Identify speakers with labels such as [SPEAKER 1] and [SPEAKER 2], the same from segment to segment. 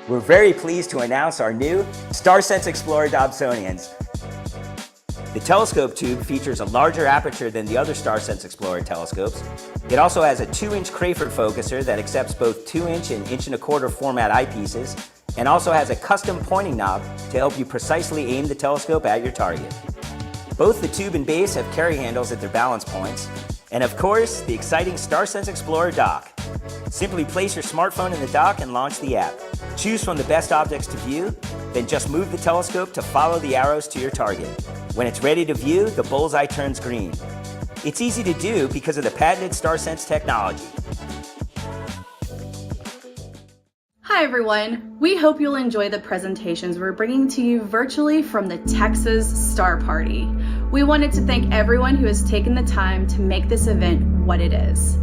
[SPEAKER 1] We're very pleased to announce our new StarSense Explorer Dobsonians. The telescope tube features a larger aperture than the other StarSense Explorer telescopes. It also has a 2-inch Crayford focuser that accepts both 2-inch and 1.25" format eyepieces, and also has a custom pointing knob to help you precisely aim the telescope at your target. Both the tube and base have carry handles at their balance points, and of course, the exciting StarSense Explorer dock. Simply place your smartphone in the dock and launch the app. Choose from the best objects to view, then just move the telescope to follow the arrows to your target. When it's ready to view, the bullseye turns green. It's easy to do because of the patented StarSense technology.
[SPEAKER 2] Hi everyone, we hope you'll enjoy the presentations we're bringing to you virtually from the Texas Star Party. We wanted to thank everyone who has taken the time to make this event what it is.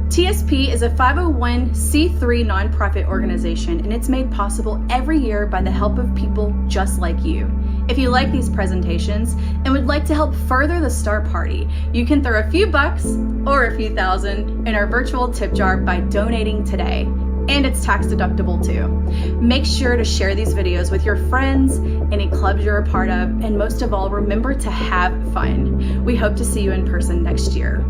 [SPEAKER 2] TSP is a 501c3 nonprofit organization, and it's made possible every year by the help of people just like you. If you like these presentations and would like to help further the Star Party, you can throw a few bucks or a few thousand in our virtual tip jar by donating today. And it's tax deductible too. Make sure to share these videos with your friends, any clubs you're a part of, and most of all, remember to have fun. We hope to see you in person next year.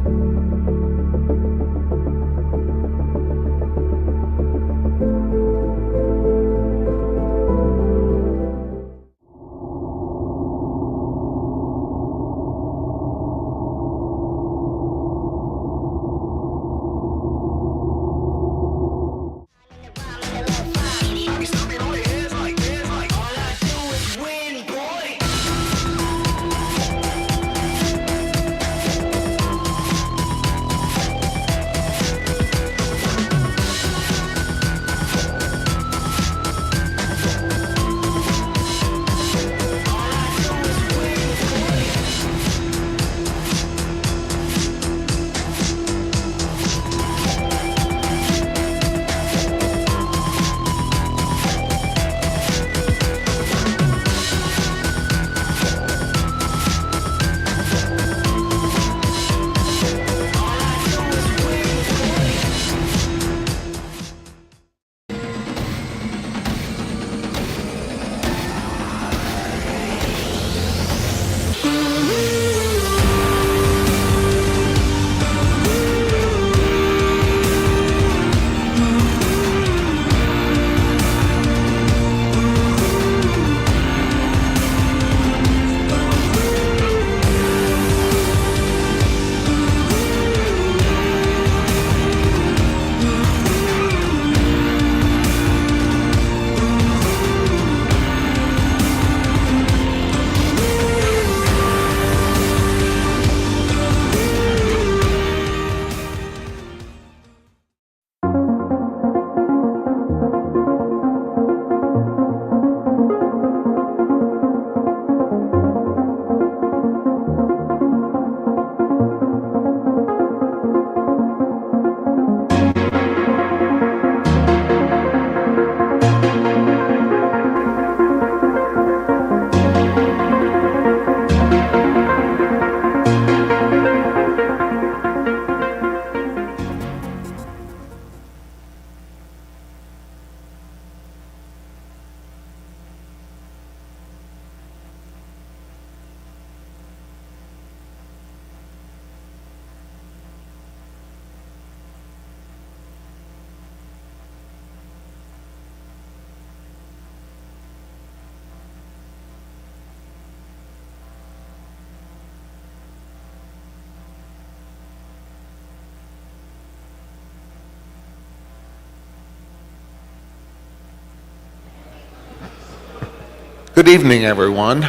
[SPEAKER 3] Good evening, everyone.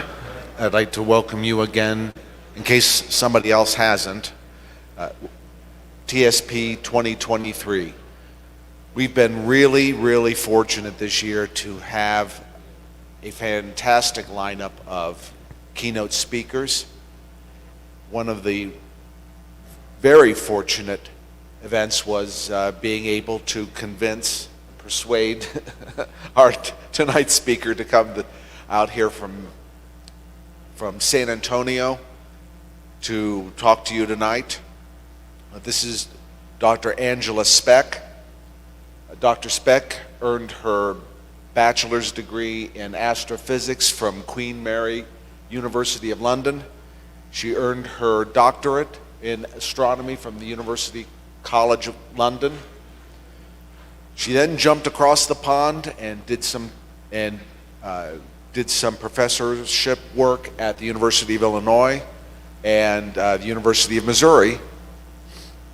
[SPEAKER 3] I'd like to welcome you again, in case somebody else hasn't, TSP 2023. We've been really fortunate this year to have a fantastic lineup of keynote speakers. One of the very fortunate events was being able to persuade our tonight's speaker to come out here from San Antonio to talk to you tonight. This is Dr. Angela Speck. Dr. Speck earned her bachelor's degree in astrophysics from Queen Mary University of London. She earned her doctorate in astronomy from the University College of London. She then jumped across the pond and did some professorship work at the University of Illinois and the University of Missouri.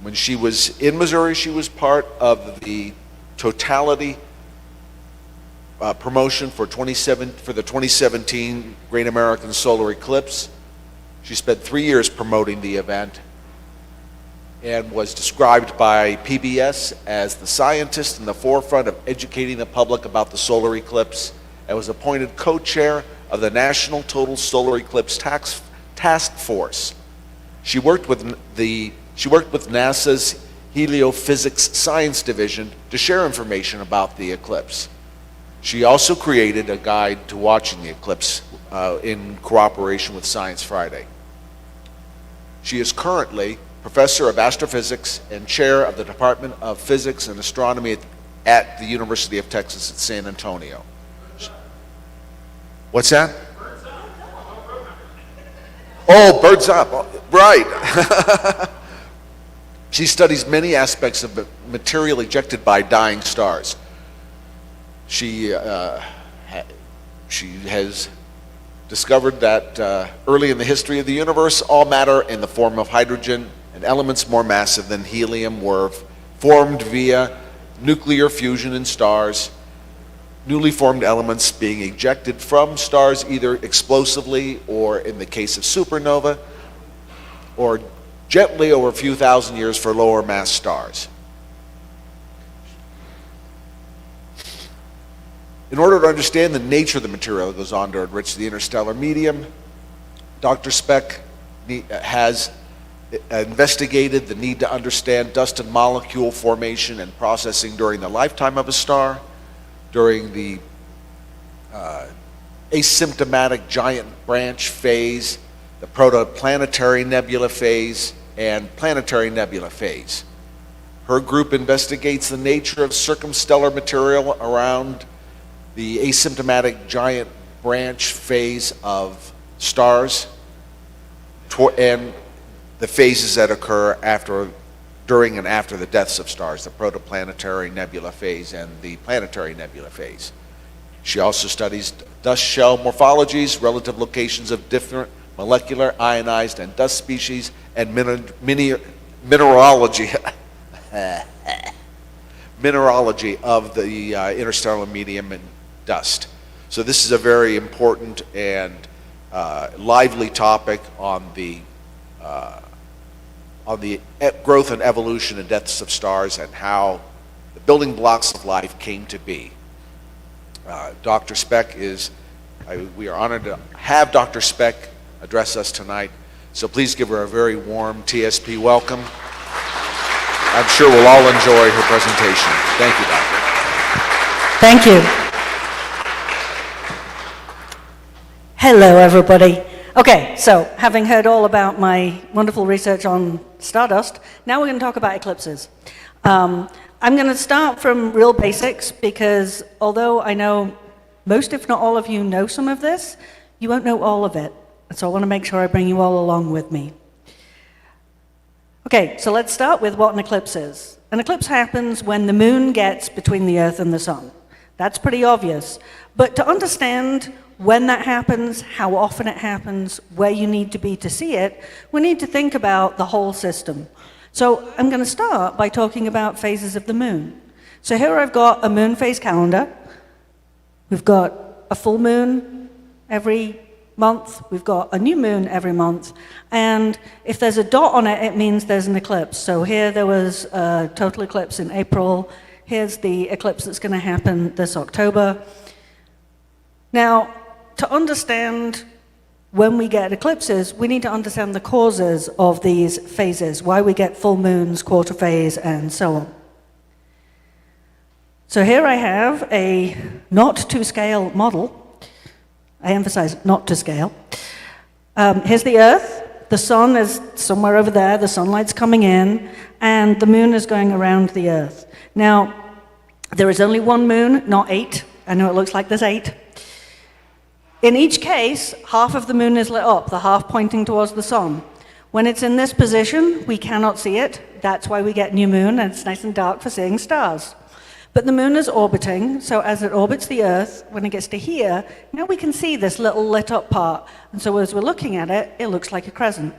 [SPEAKER 3] When she was in Missouri, she was part of the totality promotion for the 2017 Great American Solar Eclipse. She spent 3 years promoting the event and was described by PBS as the scientist in the forefront of educating the public about the solar eclipse, and was appointed co-chair of the National Total Solar Eclipse Task Force. She worked with NASA's Heliophysics Science Division to share information about the eclipse. She also created a guide to watching the eclipse in cooperation with Science Friday. She is currently Professor of Astrophysics and Chair of the Department of Physics and Astronomy at the University of Texas at San Antonio. What's that? Oh, birds up, right. She studies many aspects of material ejected by dying stars. She has discovered that early in the history of the universe, all matter in the form of hydrogen and elements more massive than helium were formed via nuclear fusion in stars, newly formed elements being ejected from stars either explosively or, in the case of supernova, or gently over a few thousand years for lower mass stars. In order to understand the nature of the material that goes on to enrich the interstellar medium, Dr. Speck has investigated the need to understand dust and molecule formation and processing during the lifetime of a star, during the asymptomatic giant branch phase, the protoplanetary nebula phase, and planetary nebula phase. Her group investigates the nature of circumstellar material around the asymptomatic giant branch phase of stars and the phases that occur during and after the deaths of stars, the protoplanetary nebula phase and the planetary nebula phase. She also studies dust shell morphologies, relative locations of different molecular, ionized, and dust species, and mineralogy of the interstellar medium and dust. So this is a very important and lively topic on the growth and evolution and deaths of stars and how the building blocks of life came to be. Dr. Speck we are honored to have Dr. Speck address us tonight. So please give her a very warm TSP welcome. I'm sure we'll all enjoy her presentation. Thank you, Doctor.
[SPEAKER 4] Thank you. Hello, everybody. Okay, so having heard all about my wonderful research on stardust, now we're going to talk about eclipses. I'm going to start from real basics because although I know most, if not all of you know some of this, you won't know all of it. So I want to make sure I bring you all along with me. Okay, so let's start with what an eclipse is. An eclipse happens when the moon gets between the Earth and the sun. That's pretty obvious. But to understand when that happens, how often it happens, where you need to be to see it, we need to think about the whole system. So I'm going to start by talking about phases of the moon. So here I've got a moon phase calendar. We've got a full moon every month. We've got a new moon every month. And if there's a dot on it, it means there's an eclipse. So here there was a total eclipse in April. Here's the eclipse that's going to happen this October. Now, to understand when we get eclipses, we need to understand the causes of these phases, why we get full moons, quarter phase, and so on. So here I have a not-to-scale model. I emphasize not to scale. Here's the Earth. The sun is somewhere over there. The sunlight's coming in, and the moon is going around the Earth. Now, there is only one moon, not 8, I know it looks like there's 8. In each case, half of the moon is lit up, the half pointing towards the sun. When it's in this position, we cannot see it. That's why we get new moon, and it's nice and dark for seeing stars. But the moon is orbiting, so as it orbits the Earth, when it gets to here, now we can see this little lit up part. And so as we're looking at it, it looks like a crescent.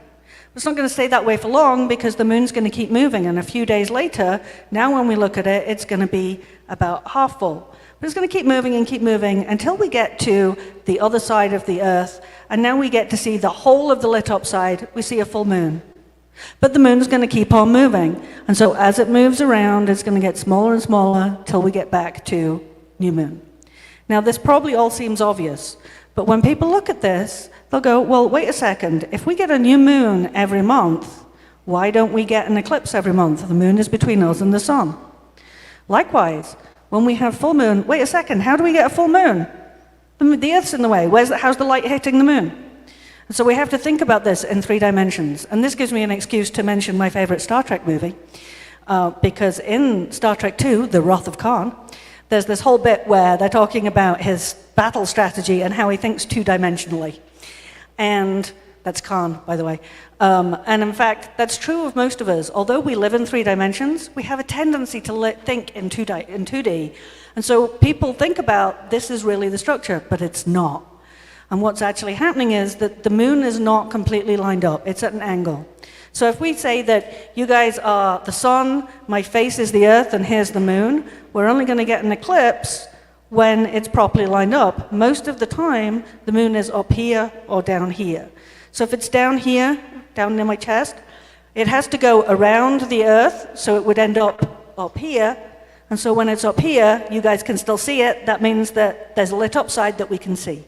[SPEAKER 4] It's not going to stay that way for long because the moon's going to keep moving, and a few days later, now when we look at it, it's going to be about half full. But it's going to keep moving until we get to the other side of the Earth, and now we get to see the whole of the lit up side. We see a full moon. But the moon's going to keep on moving, and so as it moves around, it's going to get smaller and smaller till we get back to new moon. Now, this probably all seems obvious, but when people look at this, they'll go, well, wait a second, if we get a new moon every month, why don't we get an eclipse every month? The moon is between us and the sun. Likewise, when we have full moon, wait a second, how do we get a full moon? The Earth's in the way. How's the light hitting the moon? And so we have to think about this in 3 dimensions. And this gives me an excuse to mention my favorite Star Trek movie, because in Star Trek II, The Wrath of Khan, there's this whole bit where they're talking about his battle strategy and how he thinks 2-dimensionally. And that's Khan, by the way. And in fact, that's true of most of us. Although we live in 3 dimensions, we have a tendency to think in 2D. And so people think about this is really the structure, but it's not. And what's actually happening is that the moon is not completely lined up. It's at an angle. So if we say that you guys are the sun, my face is the Earth, and here's the moon, we're only going to get an eclipse when it's properly lined up. Most of the time, the moon is up here or down here. So if it's down here, down near my chest, it has to go around the Earth, so it would end up here. And so when it's up here, you guys can still see it. That means that there's a lit up side that we can see.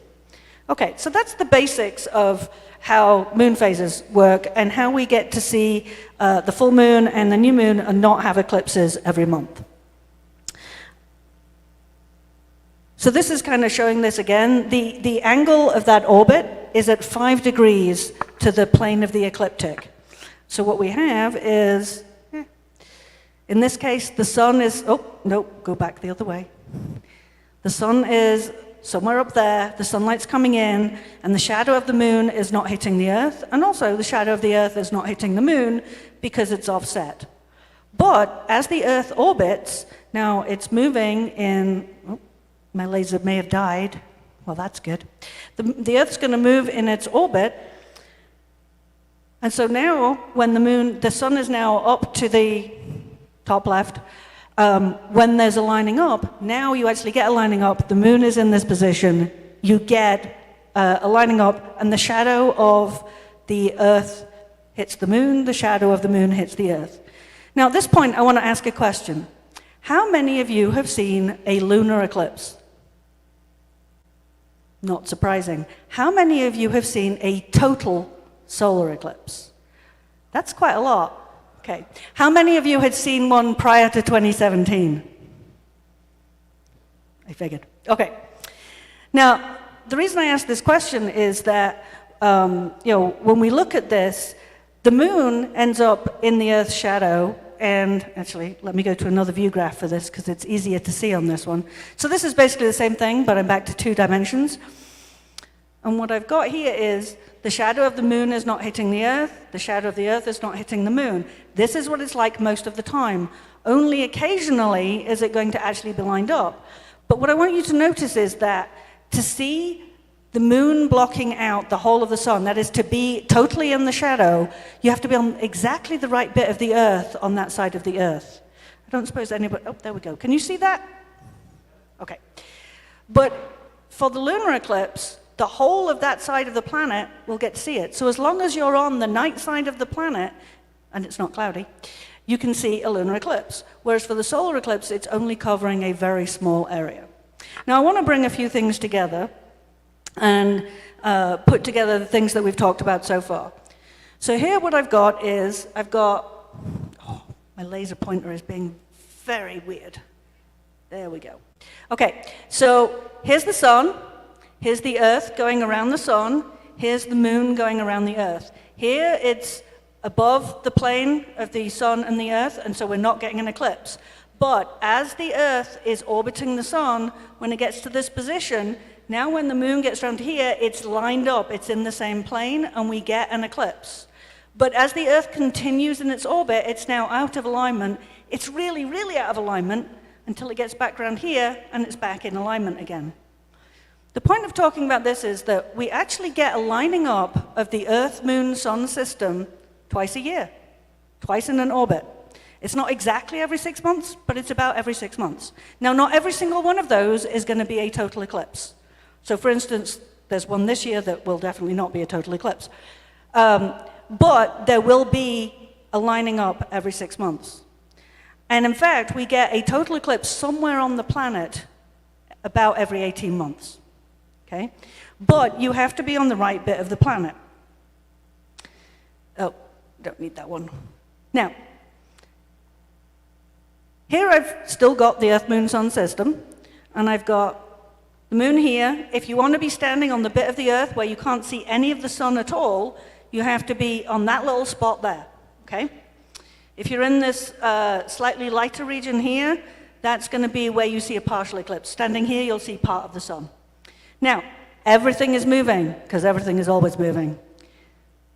[SPEAKER 4] Okay, so that's the basics of how moon phases work and how we get to see the full moon and the new moon and not have eclipses every month. So this is kind of showing this again. The angle of that orbit is at 5 degrees to the plane of the ecliptic. So what we have is, in this case, the sun is, oh, no, go back the other way. The sun is somewhere up there, the sunlight's coming in, and the shadow of the moon is not hitting the Earth, and also the shadow of the Earth is not hitting the moon because it's offset. But as the Earth orbits, now it's moving in, oh, my laser may have died. Well, that's good. The Earth's going to move in its orbit, and so now when the sun is now up to the top left, when there's a lining up, now you actually get a lining up, the moon is in this position, you get a lining up, and the shadow of the Earth hits the moon, the shadow of the moon hits the Earth. Now at this point, I want to ask a question. How many of you have seen a lunar eclipse? Not surprising. How many of you have seen a total solar eclipse? That's quite a lot. Okay. How many of you had seen one prior to 2017? I figured. Okay. Now, the reason I ask this question is that, when we look at this, the moon ends up in the Earth's shadow, and actually, let me go to another view graph for this because it's easier to see on this one. So this is basically the same thing, but I'm back to 2 dimensions. And what I've got here is the shadow of the moon is not hitting the Earth, the shadow of the Earth is not hitting the moon. This is what it's like most of the time. Only occasionally is it going to actually be lined up. But what I want you to notice is that to see the moon blocking out the whole of the sun, that is to be totally in the shadow, you have to be on exactly the right bit of the Earth on that side of the Earth. I don't suppose anybody, oh, there we go. Can you see that? Okay. But for the lunar eclipse, the whole of that side of the planet will get to see it. So as long as you're on the night side of the planet, and it's not cloudy, you can see a lunar eclipse. Whereas for the solar eclipse, it's only covering a very small area. Now I want to bring a few things together and put together the things that we've talked about so far. So here what I've got, oh, my laser pointer is being very weird. There we go. Okay, so here's the sun. Here's the Earth going around the sun. Here's the moon going around the Earth. Here it's above the plane of the sun and the Earth, and so we're not getting an eclipse. But as the Earth is orbiting the sun, when it gets to this position, now when the moon gets around here, it's lined up, it's in the same plane, and we get an eclipse. But as the Earth continues in its orbit, it's now out of alignment. It's really, really out of alignment until it gets back around here, and it's back in alignment again. The point of talking about this is that we actually get a lining up of the Earth, Moon, Sun system twice a year, twice in an orbit. It's not exactly every 6 months, but it's about every 6 months. Now, not every single one of those is going to be a total eclipse. So, for instance, there's one this year that will definitely not be a total eclipse. But there will be a lining up every 6 months. And in fact, we get a total eclipse somewhere on the planet about every 18 months. Okay? But you have to be on the right bit of the planet. Oh, don't need that one. Now, here I've still got the Earth, Moon, Sun system, and I've got the moon here. If you want to be standing on the bit of the Earth where you can't see any of the sun at all, you have to be on that little spot there, okay? If you're in this slightly lighter region here, that's going to be where you see a partial eclipse. Standing here, you'll see part of the sun. Now, everything is moving, because everything is always moving.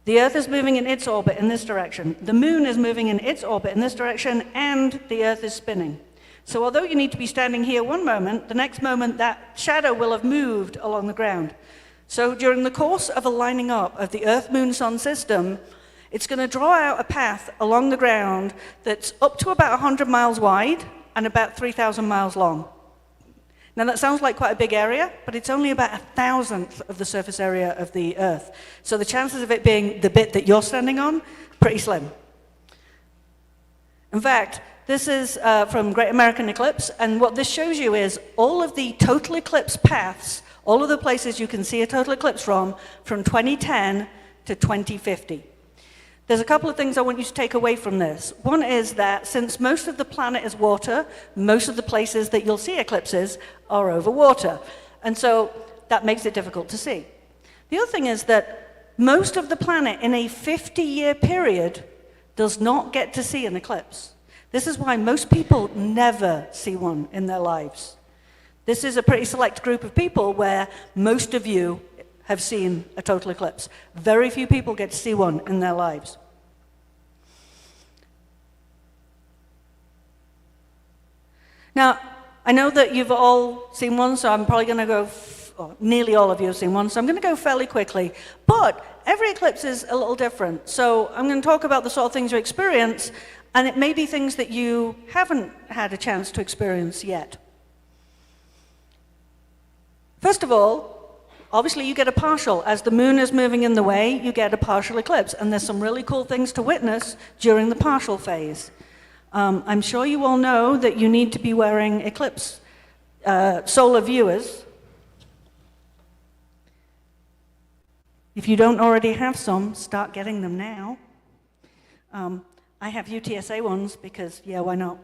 [SPEAKER 4] The Earth is moving in its orbit in this direction. The moon is moving in its orbit in this direction, and the Earth is spinning. So although you need to be standing here one moment, the next moment that shadow will have moved along the ground. So during the course of a lining up of the Earth, Moon, Sun system, it's going to draw out a path along the ground that's up to about 100 miles wide and about 3,000 miles long. Now that sounds like quite a big area, but it's only about 1,000th of the surface area of the Earth. So the chances of it being the bit that you're standing on, pretty slim. In fact, this is from Great American Eclipse, and what this shows you is all of the total eclipse paths, all of the places you can see a total eclipse from 2010 to 2050. There's a couple of things I want you to take away from this. One is that since most of the planet is water, most of the places that you'll see eclipses are over water. And so that makes it difficult to see. The other thing is that most of the planet in a 50-year period does not get to see an eclipse. This is why most people never see one in their lives. This is a pretty select group of people where most of you have seen a total eclipse. Very few people get to see one in their lives. Now, I know that you've all seen one, so I'm probably going to go, nearly all of you have seen one, so I'm going to go fairly quickly. But every eclipse is a little different. So I'm going to talk about the sort of things you experience, and it may be things that you haven't had a chance to experience yet. First of all, obviously you get a partial. As the moon is moving in the way, you get a partial eclipse. And there's some really cool things to witness during the partial phase. I'm sure you all know that you need to be wearing eclipse solar viewers. If you don't already have some, start getting them now. I have UTSA ones because, yeah, why not?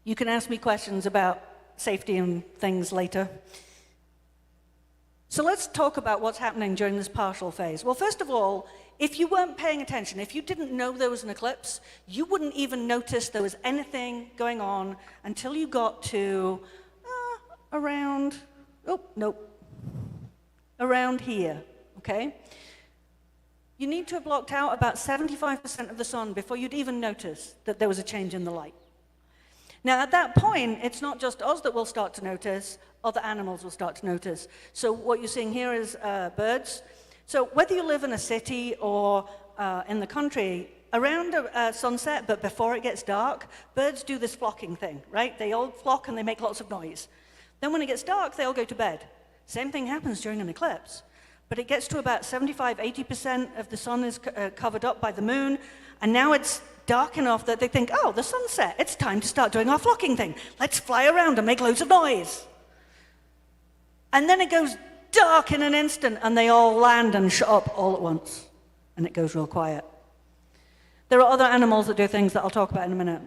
[SPEAKER 4] You can ask me questions about safety and things later. So let's talk about what's happening during this partial phase. Well, first of all, if you weren't paying attention, if you didn't know there was an eclipse, you wouldn't even notice there was anything going on until you got to around here, okay? You need to have blocked out about 75% of the sun before you'd even notice that there was a change in the light. Now, at that point, it's not just us that will start to notice, other animals will start to notice. So what you're seeing here is birds. So whether you live in a city or in the country, around sunset, but before it gets dark, birds do this flocking thing, right? They all flock and they make lots of noise. Then when it gets dark, they all go to bed. Same thing happens during an eclipse. But it gets to about 75–80% of the sun is covered up by the moon, and now it's dark enough that they think, oh, the sun's set, it's time to start doing our flocking thing. Let's fly around and make loads of noise. And then it goes dark in an instant, and they all land and shut up all at once, and it goes real quiet. There are other animals that do things that I'll talk about in a minute.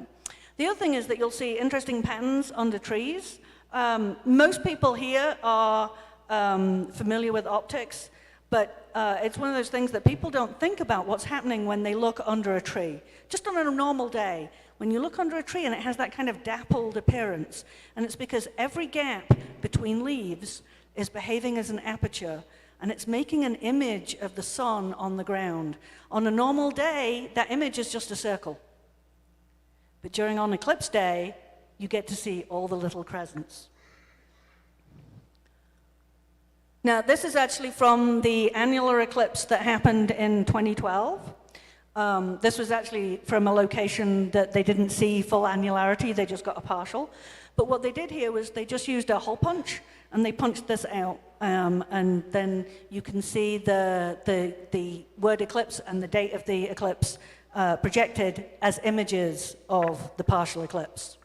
[SPEAKER 4] The other thing is that you'll see interesting patterns under trees. Most people here are familiar with optics, but it's one of those things that people don't think about what's happening when they look under a tree. Just on a normal day, when you look under a tree and it has that kind of dappled appearance, and it's because every gap between leaves is behaving as an aperture, and it's making an image of the sun on the ground. On a normal day, that image is just a circle. But during on eclipse day, you get to see all the little crescents. Now, this is actually from the annular eclipse that happened in 2012. This was actually from a location that they didn't see full annularity, they just got a partial. But what they did here was they just used a hole punch, and they punched this out. And then you can see the word eclipse and the date of the eclipse projected as images of the partial eclipse.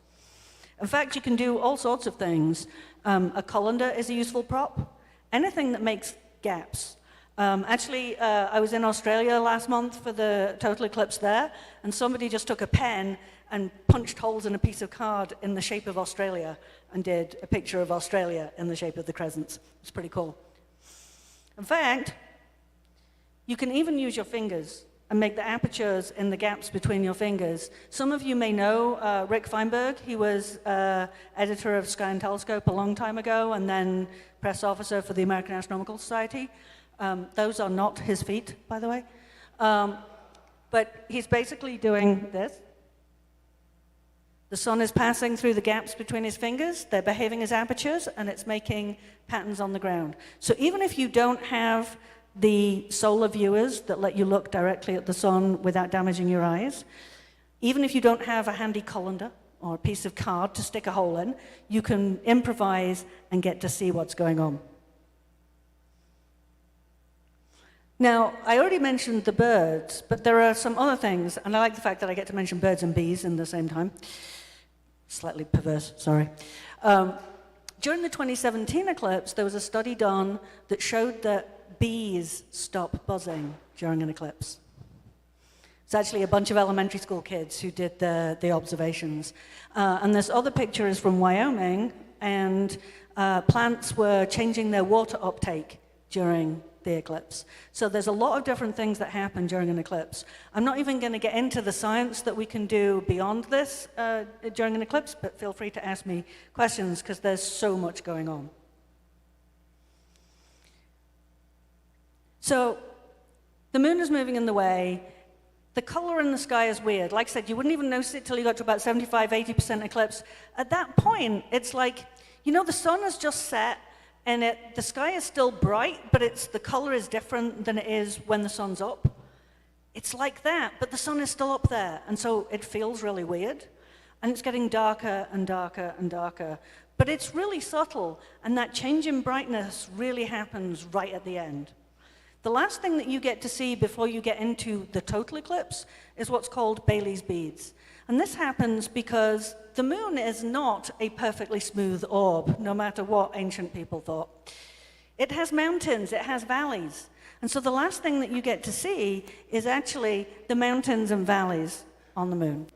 [SPEAKER 4] In fact, you can do all sorts of things. A colander is a useful prop. Anything that makes gaps. Actually, I was in Australia last month for the total eclipse there, and somebody just took a pen and punched holes in a piece of card in the shape of Australia and did a picture of Australia in the shape of the crescents. It's pretty cool. In fact, you can even use your fingers and make the apertures in the gaps between your fingers. Some of you may know Rick Feinberg. He was editor of Sky and Telescope a long time ago, and then press officer for the American Astronomical Society. Those are not his feet, by the way. But he's basically doing this. The sun is passing through the gaps between his fingers. They're behaving as apertures, and it's making patterns on the ground. So even if you don't have the solar viewers that let you look directly at the sun without damaging your eyes, even if you don't have a handy colander or a piece of card to stick a hole in, you can improvise and get to see what's going on. Now, I already mentioned the birds, but there are some other things, and I like the fact that I get to mention birds and bees in the same time. Slightly perverse, sorry. During the 2017 eclipse, there was a study done that showed that bees stop buzzing during an eclipse. It's actually a bunch of elementary school kids who did the observations. And this other picture is from Wyoming, and plants were changing their water uptake during the eclipse. So there's a lot of different things that happen during an eclipse. I'm not even going to get into the science that we can do beyond this during an eclipse, but feel free to ask me questions because there's so much going on. So the moon is moving in the way. The color in the sky is weird. Like I said, you wouldn't even notice it till you got to about 75-80% eclipse. At that point, it's like, you know, the sun has just set, and the sky is still bright, but the color is different than it is when the sun's up. It's like that, but the sun is still up there, and so it feels really weird. And it's getting darker and darker and darker. But it's really subtle, and that change in brightness really happens right at the end. The last thing that you get to see before you get into the total eclipse is what's called Bailey's beads. And this happens because the moon is not a perfectly smooth orb, no matter what ancient people thought. It has mountains, it has valleys. And so the last thing that you get to see is actually the mountains and valleys on the moon.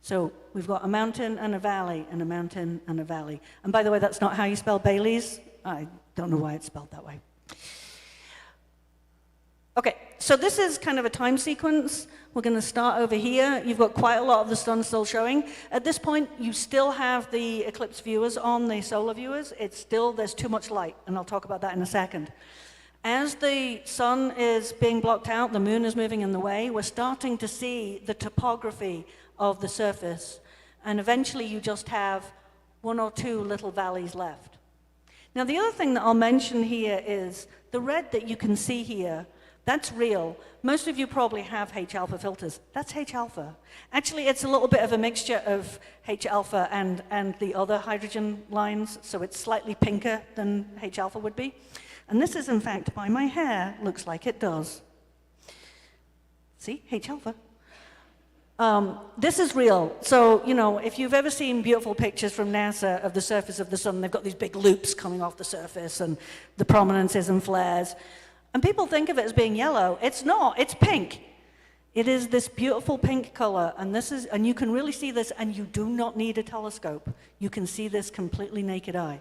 [SPEAKER 4] So we've got a mountain and a valley, and a mountain and a valley. And by the way, that's not how you spell Bailey's. I don't know why it's spelled that way. Okay, so this is kind of a time sequence. We're going to start over here. You've got quite a lot of the sun still showing. At this point, you still have the eclipse viewers on, the solar viewers. There's too much light, and I'll talk about that in a second. As the sun is being blocked out, the moon is moving in the way, we're starting to see the topography of the surface, and eventually you just have one or two little valleys left. Now, the other thing that I'll mention here is the red that you can see here. That's real. Most of you probably have H-alpha filters. That's H-alpha. Actually, it's a little bit of a mixture of H-alpha and the other hydrogen lines, so it's slightly pinker than H-alpha would be. And this is, in fact, why my hair looks like it does. See? H-alpha. This is real. So, you know, if you've ever seen beautiful pictures from NASA of the surface of the sun, they've got these big loops coming off the surface and the prominences and flares. And people think of it as being yellow. It's not, it's pink. It is this beautiful pink color, and you can really see this, and you do not need a telescope. You can see this completely naked eye.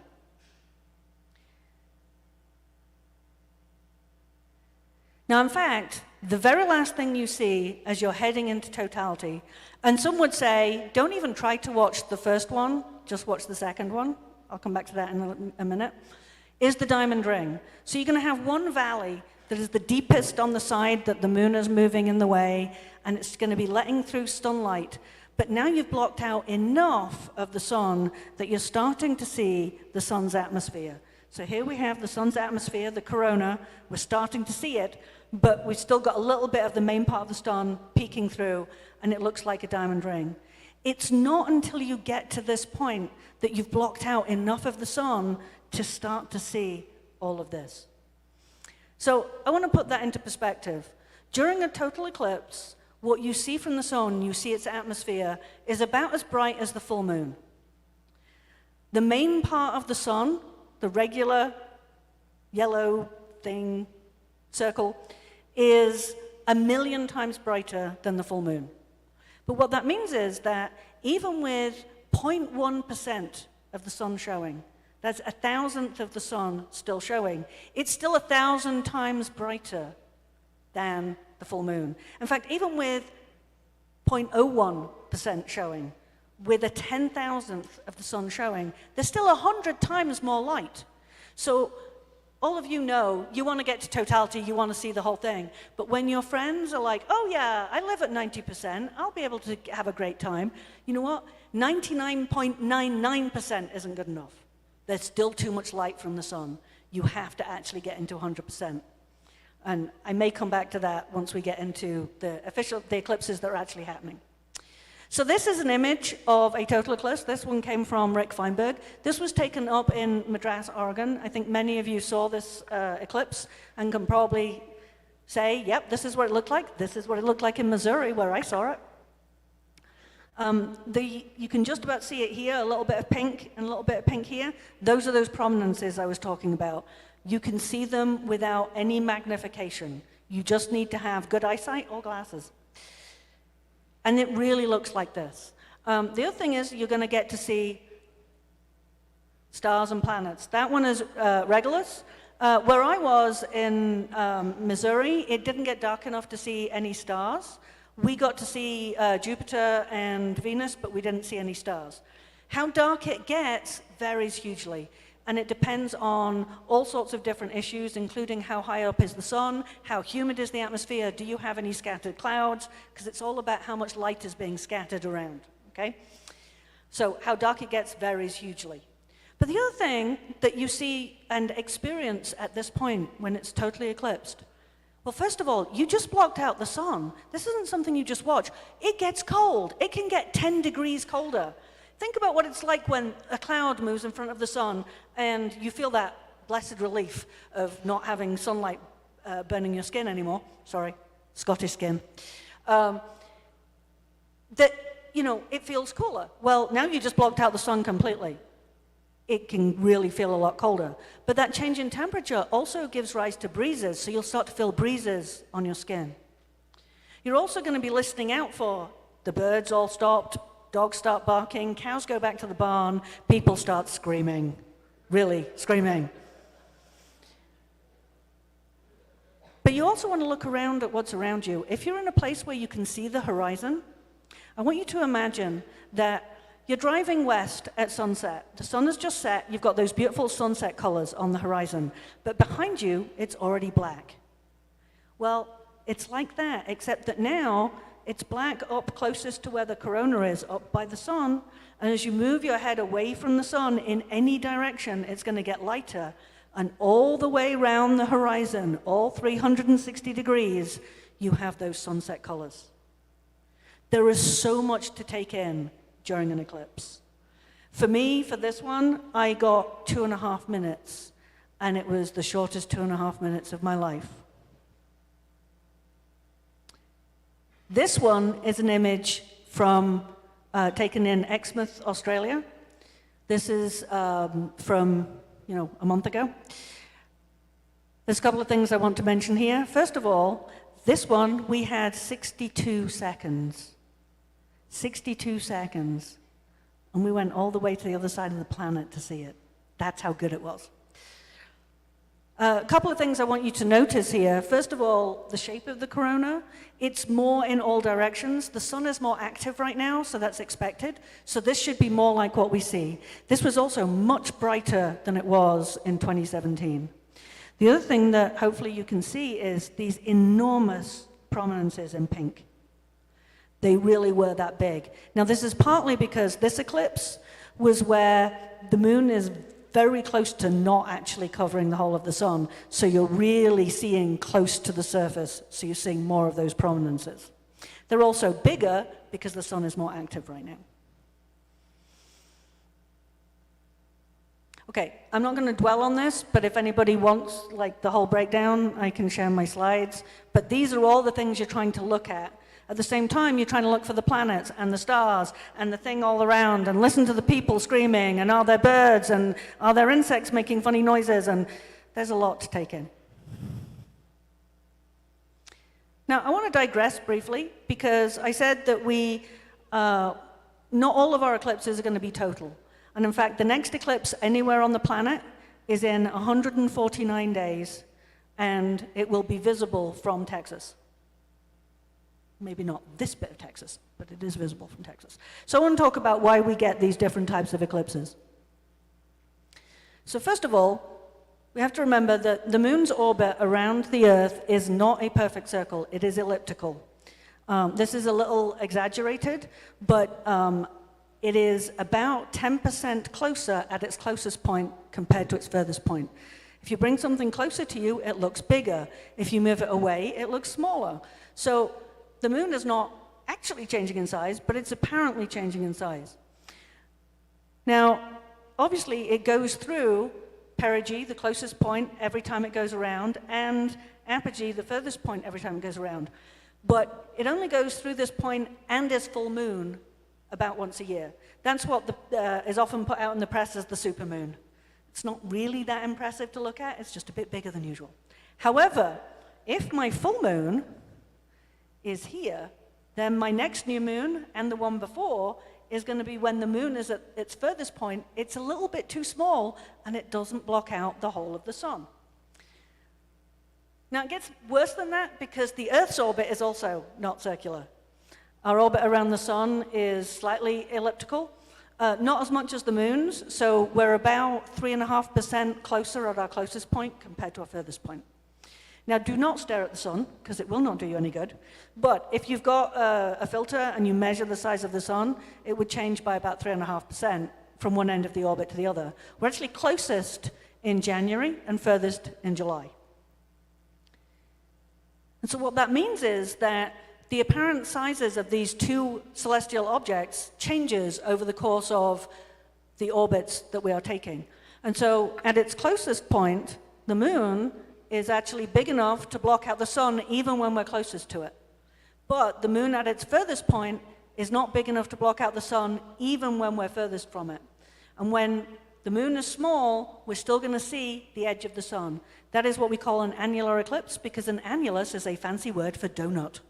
[SPEAKER 4] Now, in fact, the very last thing you see as you're heading into totality, and some would say, don't even try to watch the first one, just watch the second one. I'll come back to that in a minute, is the diamond ring. So you're going to have one valley that is the deepest on the side that the moon is moving in the way, and it's going to be letting through sunlight. But now you've blocked out enough of the sun that you're starting to see the sun's atmosphere. So here we have the sun's atmosphere, the corona. We're starting to see it, but we've still got a little bit of the main part of the sun peeking through, and it looks like a diamond ring. It's not until you get to this point that you've blocked out enough of the sun to start to see all of this. So I want to put that into perspective. During a total eclipse, what you see from the sun, you see its atmosphere, is about as bright as the full moon. The main part of the sun, the regular yellow thing, circle, is 1,000,000 times brighter than the full moon. But what that means is that even with 0.1% of the sun showing, that's 1,000th of the sun still showing, it's still 1,000 times brighter than the full moon. In fact, even with 0.01% showing, with a 10,000th of the sun showing, there's still 100 times more light. So all of you know, you want to get to totality, you want to see the whole thing. But when your friends are like, oh yeah, I live at 90%, I'll be able to have a great time. You know what? 99.99% isn't good enough. There's still too much light from the sun. You have to actually get into 100%. And I may come back to that once we get into the eclipses that are actually happening. So this is an image of a total eclipse. This one came from Rick Feinberg. This was taken up in Madras, Oregon. I think many of you saw this eclipse and can probably say, yep, this is what it looked like. This is what it looked like in Missouri, where I saw it. You can just about see it here, a little bit of pink and a little bit of pink here. Those are those prominences I was talking about. You can see them without any magnification. You just need to have good eyesight or glasses. And it really looks like this. The other thing is you're going to get to see stars and planets. That one is Regulus. Where I was in Missouri, it didn't get dark enough to see any stars. We got to see Jupiter and Venus, but we didn't see any stars. How dark it gets varies hugely, and it depends on all sorts of different issues, including how high up is the sun, how humid is the atmosphere, do you have any scattered clouds, because it's all about how much light is being scattered around, okay? So how dark it gets varies hugely. But the other thing that you see and experience at this point when it's totally eclipsed, well, first of all, you just blocked out the sun. This isn't something you just watch. It gets cold. It can get 10 degrees colder. Think about what it's like when a cloud moves in front of the sun and you feel that blessed relief of not having sunlight burning your skin anymore. Sorry, Scottish skin. It feels cooler. Well, now you just blocked out the sun completely. It can really feel a lot colder. But that change in temperature also gives rise to breezes, so you'll start to feel breezes on your skin. You're also going to be listening out for the birds all stopped, dogs start barking, cows go back to the barn, people start screaming, really screaming. But you also want to look around at what's around you. If you're in a place where you can see the horizon, I want you to imagine that you're driving west at sunset. The sun has just set. You've got those beautiful sunset colors on the horizon. But behind you, it's already black. Well, it's like that, except that now it's black up closest to where the corona is, up by the sun. And as you move your head away from the sun in any direction, it's going to get lighter. And all the way around the horizon, all 360 degrees, you have those sunset colors. There is so much to take in during an eclipse. For me, for this one, I got 2.5 minutes, and it was the shortest 2.5 minutes of my life. This one is an image from taken in Exmouth, Australia. This is from a month ago. There's a couple of things I want to mention here. First of all, this one we had 62 seconds. 62 seconds. And we went all the way to the other side of the planet to see it. That's how good it was. A couple of things I want you to notice here. First of all, the shape of the corona. It's more in all directions. The sun is more active right now, so that's expected. So this should be more like what we see. This was also much brighter than it was in 2017. The other thing that hopefully you can see is these enormous prominences in pink. They really were that big. Now this is partly because this eclipse was where the moon is very close to not actually covering the whole of the sun, so you're really seeing close to the surface, so you're seeing more of those prominences. They're also bigger because the sun is more active right now. Okay, I'm not going to dwell on this, but if anybody wants like the whole breakdown, I can share my slides. But these are all the things you're trying to look at. At the same time, you're trying to look for the planets and the stars and the thing all around and listen to the people screaming and are there birds and are there insects making funny noises, and there's a lot to take in. Now, I want to digress briefly because I said that not all of our eclipses are going to be total. And in fact, the next eclipse anywhere on the planet is in 149 days, and it will be visible from Texas. Maybe not this bit of Texas, but it is visible from Texas. So I want to talk about why we get these different types of eclipses. So first of all, we have to remember that the moon's orbit around the Earth is not a perfect circle, it is elliptical. This is a little exaggerated, but it is about 10% closer at its closest point compared to its furthest point. If you bring something closer to you, it looks bigger. If you move it away, it looks smaller. So the moon is not actually changing in size, but it's apparently changing in size. Now, obviously, it goes through perigee, the closest point, every time it goes around, and apogee, the furthest point, every time it goes around. But it only goes through this point and is full moon about once a year. That's what is often put out in the press as the supermoon. It's not really that impressive to look at, it's just a bit bigger than usual. However, if my full moon is here, then my next new moon and the one before is going to be when the moon is at its furthest point. It's a little bit too small and it doesn't block out the whole of the sun. Now it gets worse than that because the Earth's orbit is also not circular. Our orbit around the sun is slightly elliptical, not as much as the moon's, so we're about 3.5% closer at our closest point compared to our furthest point. Now, do not stare at the sun, because it will not do you any good. But if you've got a filter and you measure the size of the sun, it would change by about 3.5% from one end of the orbit to the other. We're actually closest in January and furthest in July. And so what that means is that the apparent sizes of these two celestial objects changes over the course of the orbits that we are taking. And so at its closest point, the moon is actually big enough to block out the sun even when we're closest to it. But the moon at its furthest point is not big enough to block out the sun even when we're furthest from it. And when the moon is small, we're still going to see the edge of the sun. That is what we call an annular eclipse, because an annulus is a fancy word for donut.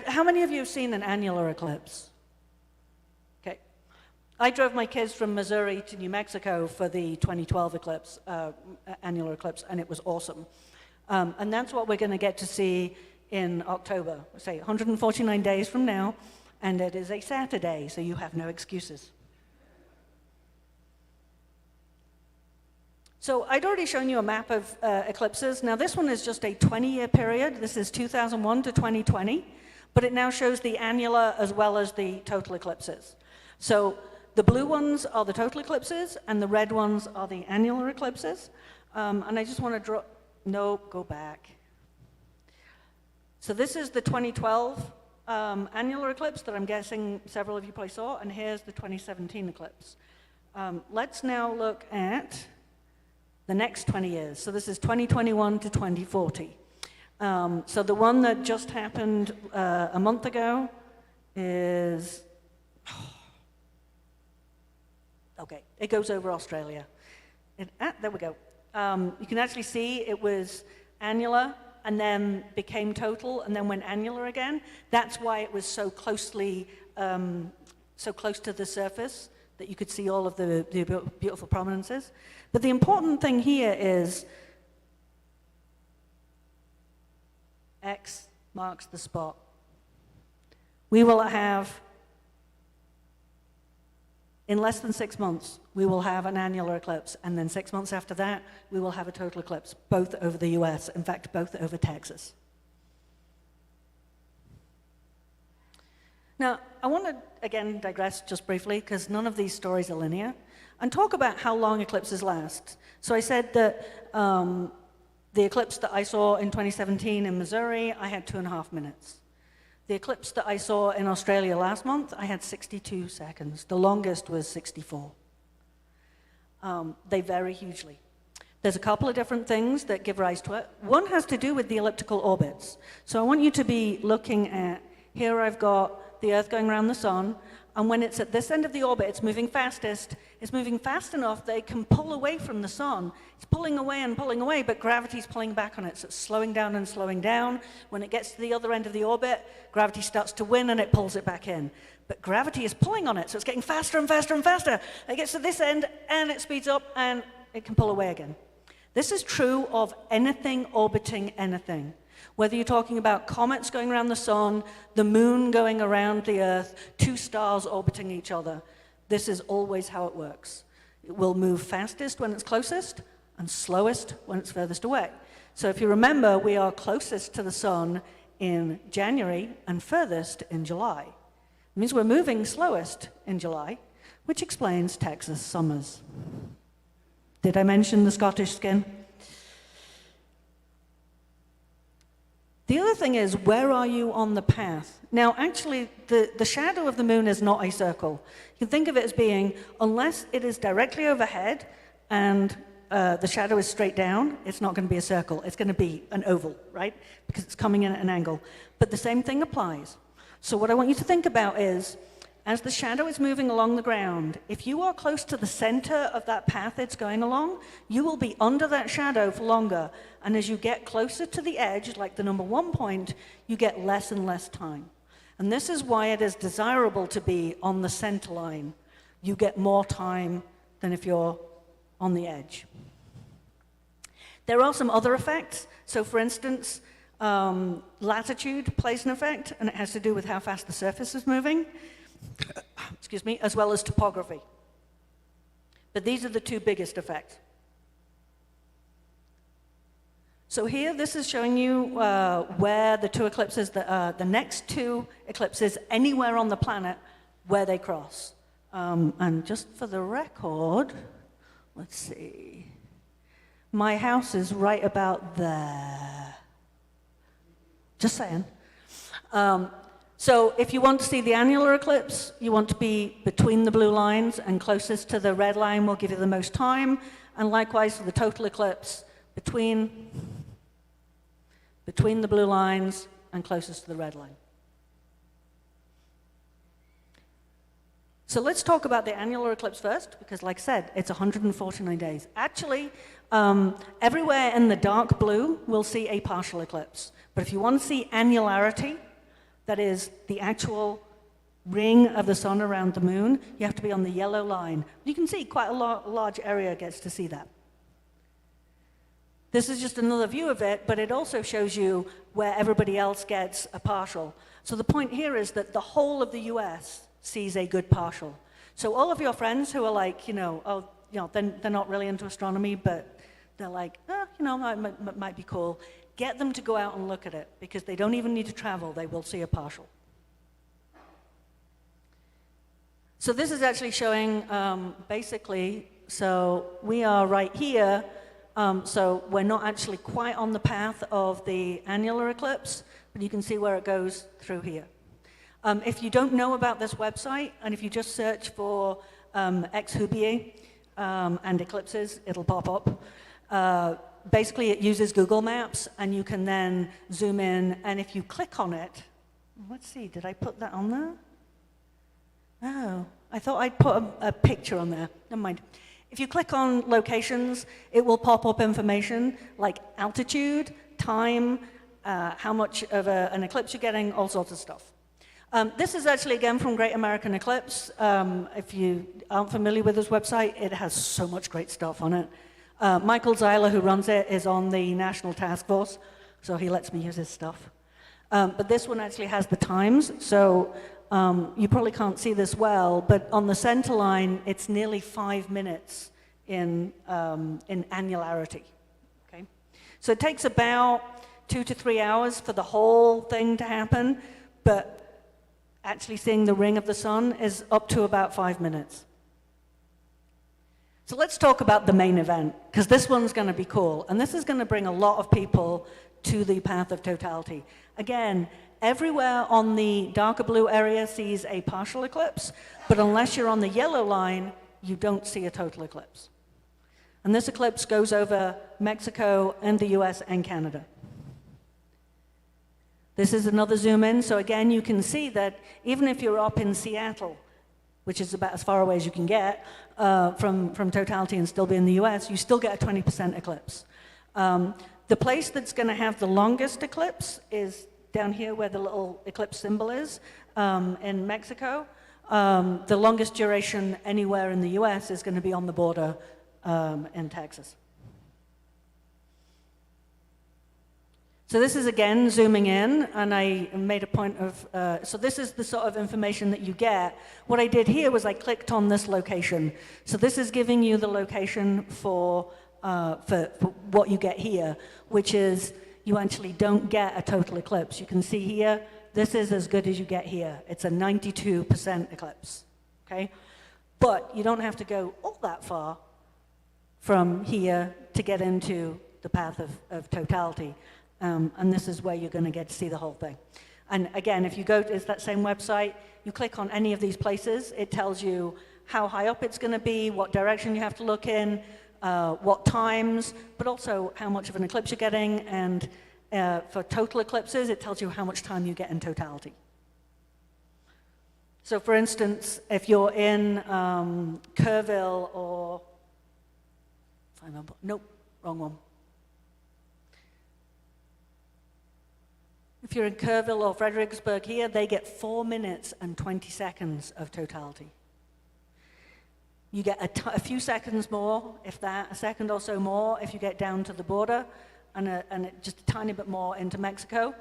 [SPEAKER 4] How many of you have seen an annular eclipse? Okay. I drove my kids from Missouri to New Mexico for the 2012 eclipse, annular eclipse, and it was awesome. And that's what we're going to get to see in October, say 149 days from now, and it is a Saturday, so you have no excuses. So I'd already shown you a map of eclipses. Now this one is just a 20-year period. This is 2001 to 2020, but it now shows the annular as well as the total eclipses. So the blue ones are the total eclipses, and the red ones are the annular eclipses. And I just want to draw, no, go back. So this is the 2012 annular eclipse that I'm guessing several of you probably saw, and here's the 2017 eclipse. Let's now look at the next 20 years. So this is 2021 to 2040. So the one that just happened a month ago is, okay, it goes over Australia. There we go. You can actually see it was annular and then became total and then went annular again. That's why it was so closely, so close to the surface that you could see all of the beautiful prominences. But the important thing here is X marks the spot. We will have, in less than 6 months, we will have an annular eclipse, and then 6 months after that, we will have a total eclipse, both over the US, in fact, both over Texas. Now, I want to, again, digress just briefly, because none of these stories are linear, and talk about how long eclipses last. So I said that the eclipse that I saw in 2017 in Missouri, I had 2.5 minutes. The eclipse that I saw in Australia last month, I had 62 seconds. The longest was 64. They vary hugely. There's a couple of different things that give rise to it. One has to do with the elliptical orbits. So I want you to be looking at, here I've got the Earth going around the sun, and when it's at this end of the orbit, it's moving fastest. It's moving fast enough that it can pull away from the sun. It's pulling away, but gravity's pulling back on it, so it's slowing down and slowing down. When it gets to the other end of the orbit, gravity starts to win and it pulls it back in. But gravity is pulling on it, so it's getting faster and faster and faster. It gets to this end and it speeds up and it can pull away again. This is true of anything orbiting anything. Whether you're talking about comets going around the sun, the moon going around the Earth, two stars orbiting each other, this is always how it works. It will move fastest when it's closest and slowest when it's furthest away. So if you remember, we are closest to the sun in January and furthest in July. It means we're moving slowest in July, which explains Texas summers. Did I mention the Scottish skin? The other thing is, where are you on the path? Now, actually, the shadow of the moon is not a circle. You can think of it as being, unless it is directly overhead and the shadow is straight down, it's not going to be a circle. It's going to be an oval, right? Because it's coming in at an angle. But the same thing applies. So what I want you to think about is, as the shadow is moving along the ground, if you are close to the center of that path it's going along, you will be under that shadow for longer. And as you get closer to the edge, like the number 1 point, you get less and less time. And this is why it is desirable to be on the center line. You get more time than if you're on the edge. There are some other effects. So for instance, latitude plays an effect, and it has to do with how fast the surface is moving. Excuse me, as well as topography. But these are the two biggest effects. So here, this is showing you where the two eclipses, the next two eclipses anywhere on the planet, where they cross. And just for the record, let's see. My house is right about there. Just saying. So if you want to see the annular eclipse, you want to be between the blue lines, and closest to the red line will give you the most time. And likewise for the total eclipse, between the blue lines and closest to the red line. So let's talk about the annular eclipse first, because like I said, it's 149 days. Actually, everywhere in the dark blue, we'll see a partial eclipse. But if you want to see annularity, that is the actual ring of the sun around the moon, you have to be on the yellow line. You can see quite a large area gets to see that. This is just another view of it, but it also shows you where everybody else gets a partial. So the point here is that the whole of the US sees a good partial. So all of your friends who are like, they're not really into astronomy, but they're like, might be cool. Get them to go out and look at it, because they don't even need to travel. They will see a partial. So this is actually showing basically, so we are right here. So we're not actually quite on the path of the annular eclipse, but you can see where it goes through here. If you don't know about this website, and if you just search for ex Hubie and eclipses, it'll pop up. Basically, it uses Google Maps, and you can then zoom in, and if you click on it, let's see, did I put that on there? Oh, I thought I'd put a picture on there. Never mind. If you click on locations, it will pop up information like altitude, time, how much of an eclipse you're getting, all sorts of stuff. This is actually, again, from Great American Eclipse. If you aren't familiar with this website, it has so much great stuff on it. Michael Zeiler, who runs it, is on the National Task Force, so he lets me use his stuff. But this one actually has the times, so you probably can't see this well, but on the center line, it's nearly 5 minutes in annularity. Okay? So it takes about 2 to 3 hours for the whole thing to happen, but actually seeing the ring of the sun is up to about 5 minutes. So let's talk about the main event, because this one's going to be cool, and this is going to bring a lot of people to the path of totality. Again, everywhere on the darker blue area sees a partial eclipse, but unless you're on the yellow line, you don't see a total eclipse. And this eclipse goes over Mexico and the US and Canada. This is another zoom in, so again, you can see that even if you're up in Seattle, which is about as far away as you can get from totality and still be in the US, you still get a 20% eclipse. The place that's going to have the longest eclipse is down here where the little eclipse symbol is, in Mexico. The longest duration anywhere in the US is going to be on the border in Texas. So this is, again, zooming in, and I made a point of, so this is the sort of information that you get. What I did here was I clicked on this location. So this is giving you the location for what you get here, which is you actually don't get a total eclipse. You can see here, this is as good as you get here. It's a 92% eclipse, okay? But you don't have to go all that far from here to get into the path of totality. And this is where you're going to get to see the whole thing. And again, if you go to that same website, you click on any of these places, it tells you how high up it's going to be, what direction you have to look in, what times, but also how much of an eclipse you're getting. And for total eclipses, it tells you how much time you get in totality. So for instance, if you're in Kerrville or, nope, wrong one. If you're in Kerrville or Fredericksburg here, they get 4 minutes and 20 seconds of totality. You get a few seconds more, if that, a second or so more if you get down to the border, and just a tiny bit more into Mexico.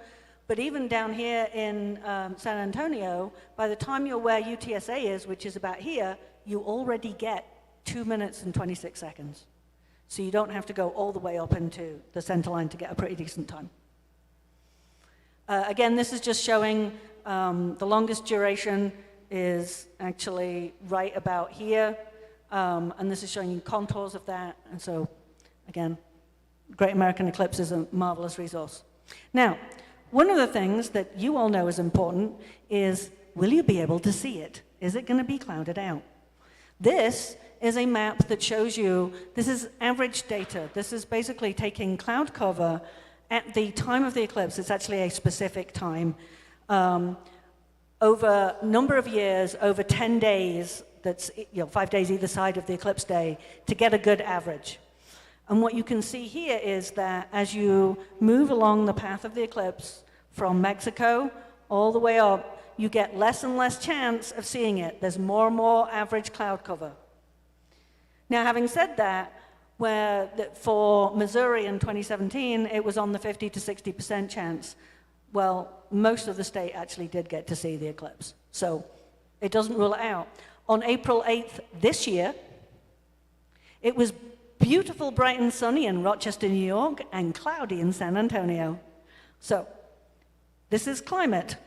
[SPEAKER 4] But even down here in San Antonio, by the time you're where UTSA is, which is about here, you already get 2 minutes and 26 seconds. So you don't have to go all the way up into the center line to get a pretty decent time. Again, this is just showing the longest duration is actually right about here, and this is showing you contours of that. And so, again, Great American Eclipse is a marvelous resource. Now, one of the things that you all know is important is, will you be able to see it? Is it going to be clouded out? This is a map that shows you, this is average data. This is basically taking cloud cover at the time of the eclipse. It's actually a specific time. Over a number of years, over 10 days, that's 5 days either side of the eclipse day, to get a good average. And what you can see here is that as you move along the path of the eclipse from Mexico all the way up, you get less and less chance of seeing it. There's more and more average cloud cover. Now, having said that, where for Missouri in 2017, it was on the 50 to 60% chance. Well, most of the state actually did get to see the eclipse. So it doesn't rule it out. On April 8th this year, it was beautiful, bright and sunny in Rochester, New York, and cloudy in San Antonio. So this is climate.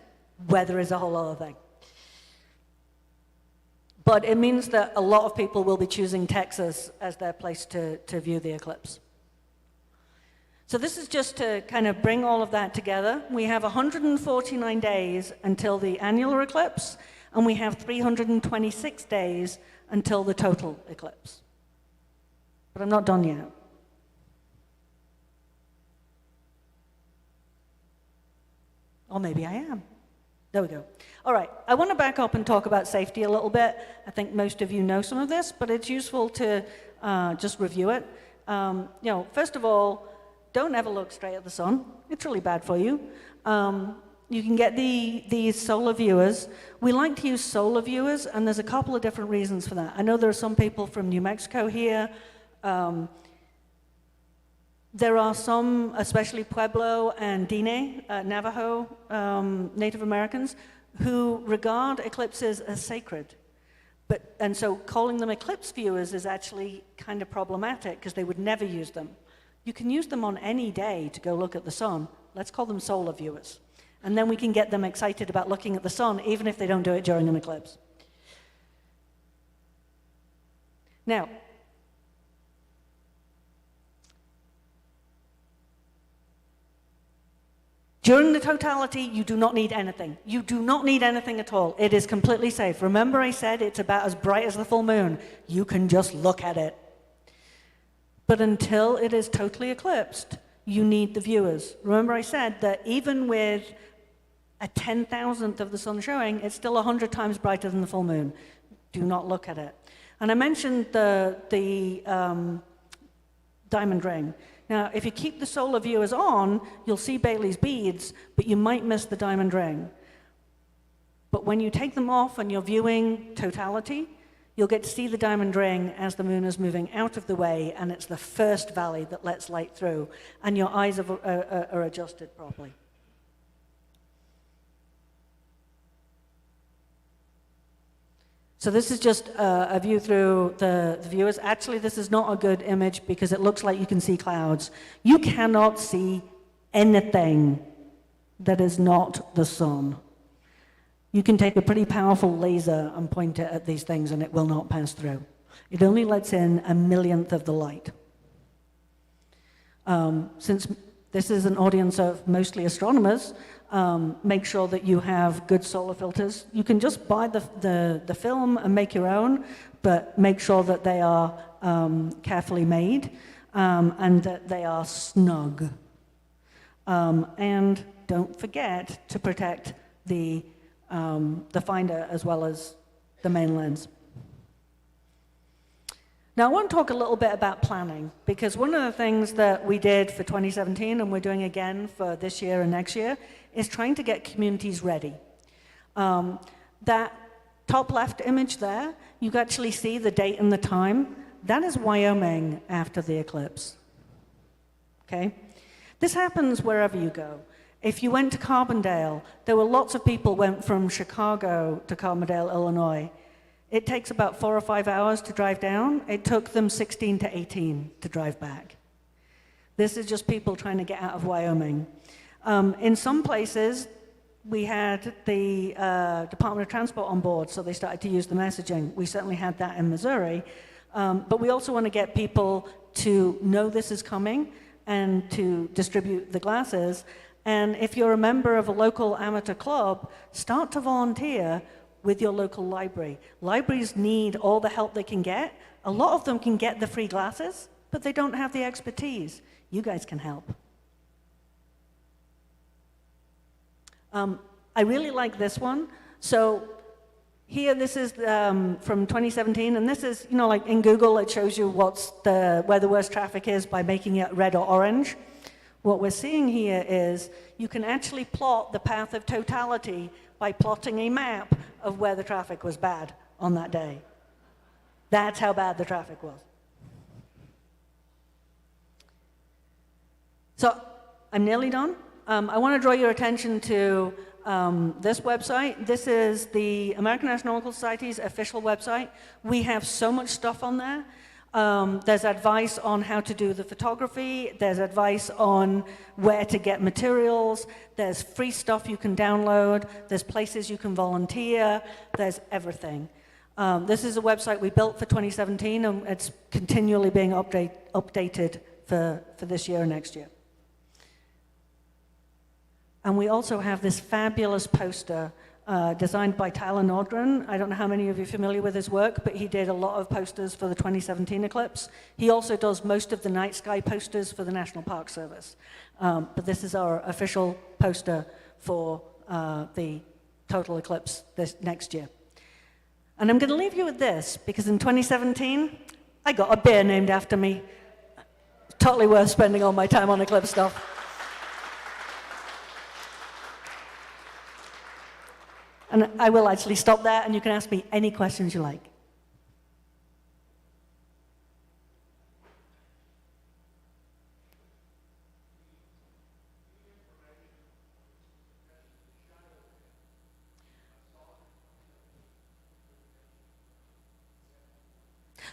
[SPEAKER 4] Weather is a whole other thing. But it means that a lot of people will be choosing Texas as their place to view the eclipse. So this is just to kind of bring all of that together. We have 149 days until the annular eclipse, and we have 326 days until the total eclipse. But I'm not done yet. Or maybe I am. There we go. All right, I want to back up and talk about safety a little bit. I think most of you know some of this, but it's useful to just review it. First of all, don't ever look straight at the sun. It's really bad for you. You can get these solar viewers. We like to use solar viewers, and there's a couple of different reasons for that. I know there are some people from New Mexico here. There are some, especially Pueblo and Diné, Navajo Native Americans, who regard eclipses as sacred. And so calling them eclipse viewers is actually kind of problematic because they would never use them. You can use them on any day to go look at the sun. Let's call them solar viewers. And then we can get them excited about looking at the sun, even if they don't do it during an eclipse. Now, during the totality, you do not need anything. You do not need anything at all. It is completely safe. Remember I said it's about as bright as the full moon. You can just look at it. But until it is totally eclipsed, you need the viewers. Remember I said that even with a 10,000th of the sun showing, it's still 100 times brighter than the full moon. Do not look at it. And I mentioned the diamond ring. Now, if you keep the solar viewers on, you'll see Bailey's beads, but you might miss the diamond ring. But when you take them off and you're viewing totality, you'll get to see the diamond ring as the moon is moving out of the way, and it's the first valley that lets light through, and your eyes are adjusted properly. So this is just a view through the viewers. Actually, this is not a good image because it looks like you can see clouds. You cannot see anything that is not the sun. You can take a pretty powerful laser and point it at these things and it will not pass through. It only lets in a millionth of the light. Since this is an audience of mostly astronomers, make sure that you have good solar filters. You can just buy the film and make your own, but make sure that they are carefully made and that they are snug. And don't forget to protect the finder as well as the main lens. Now, I want to talk a little bit about planning, because one of the things that we did for 2017, and we're doing again for this year and next year, is trying to get communities ready. That top left image there, you can actually see the date and the time. That is Wyoming after the eclipse. Okay? This happens wherever you go. If you went to Carbondale, there were lots of people went from Chicago to Carbondale, Illinois. It takes about 4 or 5 hours to drive down. It took them 16 to 18 to drive back. This is just people trying to get out of Wyoming. In some places, we had the Department of Transport on board, so they started to use the messaging. We certainly had that in Missouri. But we also want to get people to know this is coming and to distribute the glasses. And if you're a member of a local amateur club, start to volunteer with your local library. Libraries need all the help they can get. A lot of them can get the free glasses, but they don't have the expertise. You guys can help. I really like this one. So here, this is from 2017, and this is, you know, like in Google, it shows you where the worst traffic is by making it red or orange. What we're seeing here is you can actually plot the path of totality by plotting a map of where the traffic was bad on that day. That's how bad the traffic was. So I'm nearly done. I want to draw your attention to this website. This is the American Astronomical Society's official website. We have so much stuff on there. There's advice on how to do the photography. There's advice on where to get materials. There's free stuff you can download. There's places you can volunteer. There's everything. This is a website we built for 2017, and it's continually being updated for this year and next year. And we also have this fabulous poster designed by Tyler Nordgren. I don't know how many of you are familiar with his work, but he did a lot of posters for the 2017 eclipse. He also does most of the night sky posters for the National Park Service. But this is our official poster for the total eclipse this next year. And I'm going to leave you with this, because in 2017, I got a beer named after me. Totally worth spending all my time on eclipse stuff. And I will actually stop there, and you can ask me any questions you like.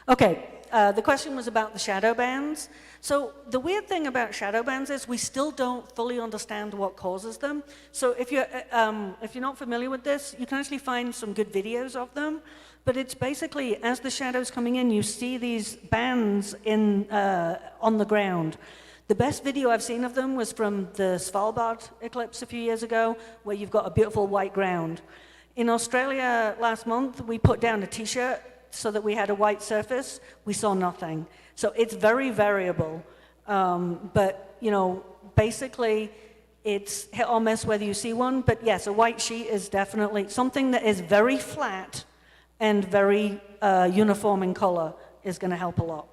[SPEAKER 4] Okay, the question was about the shadow bands. So the weird thing about shadow bands is we still don't fully understand what causes them. So if you're not familiar with this, you can actually find some good videos of them. But it's basically, as the shadow's coming in, you see these bands on the ground. The best video I've seen of them was from the Svalbard eclipse a few years ago, where you've got a beautiful white ground. In Australia last month, we put down a t-shirt so that we had a white surface. We saw nothing. So it's very variable. But, you know, basically, it's hit or miss whether you see one. But yes, a white sheet is definitely something that is very flat and very uniform in color is going to help a lot.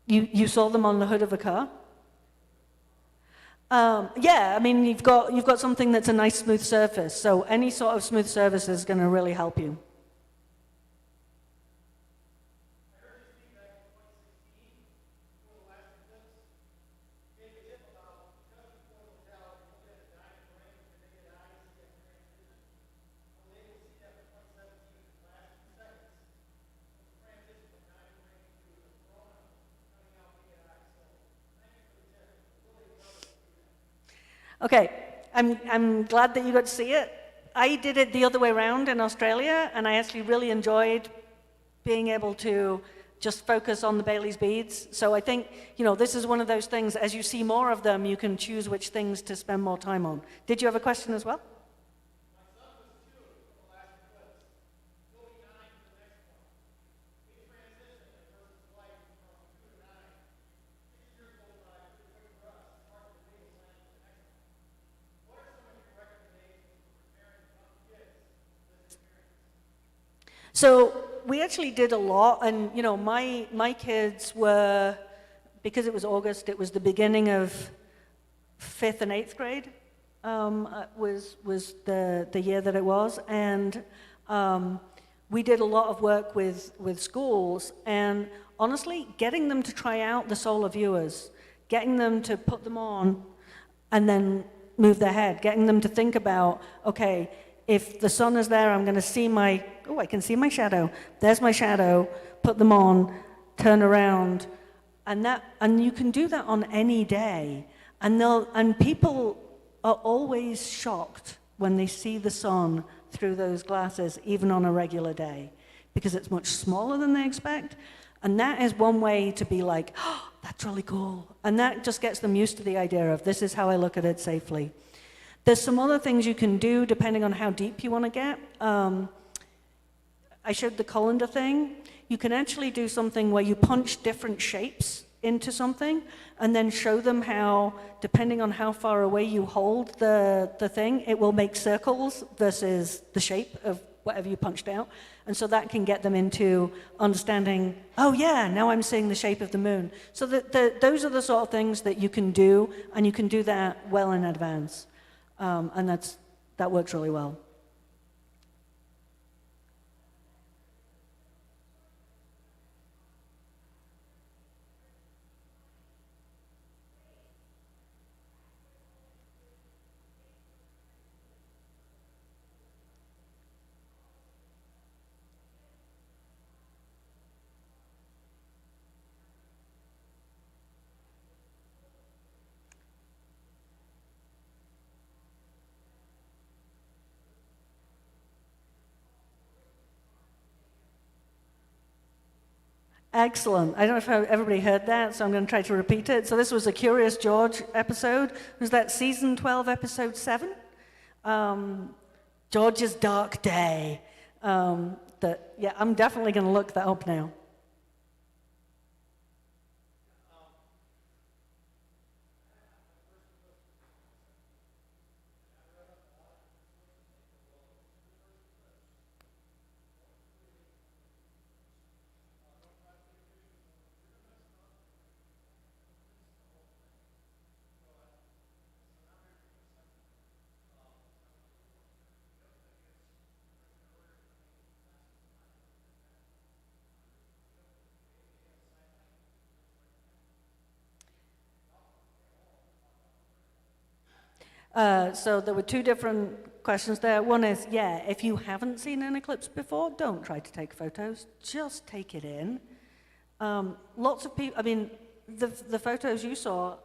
[SPEAKER 4] You saw them on the hood of a car? Yeah, I mean, you've got something that's a nice smooth surface, so any sort of smooth surface is going to really help you. Okay, I'm glad that you got to see it. I did it the other way around in Australia, and I actually really enjoyed being able to just focus on the Bailey's beads. So I think, you know, this is one of those things, as you see more of them, you can choose which things to spend more time on. Did you have a question as well? So we actually did a lot, and you know, my kids were, because it was August, it was the beginning of 5th and 8th grade, was the year that it was, and we did a lot of work with schools, and honestly, getting them to try out the solar viewers, getting them to put them on, and then move their head, getting them to think about, okay, if the sun is there, I'm going to see I can see my shadow. There's my shadow. Put them on, turn around, and you can do that on any day. And people are always shocked when they see the sun through those glasses, even on a regular day, because it's much smaller than they expect. And that is one way to be like, oh, that's really cool. And that just gets them used to the idea of this is how I look at it safely. There's some other things you can do depending on how deep you want to get. I showed the colander thing. You can actually do something where you punch different shapes into something and then show them how, depending on how far away you hold the thing, it will make circles versus the shape of whatever you punched out. And so that can get them into understanding, oh yeah, now I'm seeing the shape of the moon. So those are the sort of things that you can do, and you can do that well in advance. And that works really well. Excellent. I don't know if everybody heard that, so I'm going to try to repeat it. So this was a Curious George episode. Was that season 12, episode 7? George's Dark Day. Yeah, I'm definitely going to look that up now. So there were two different questions there. One is, yeah, if you haven't seen an eclipse before, don't try to take photos. Just take it in. Lots of people, I mean, the photos you saw,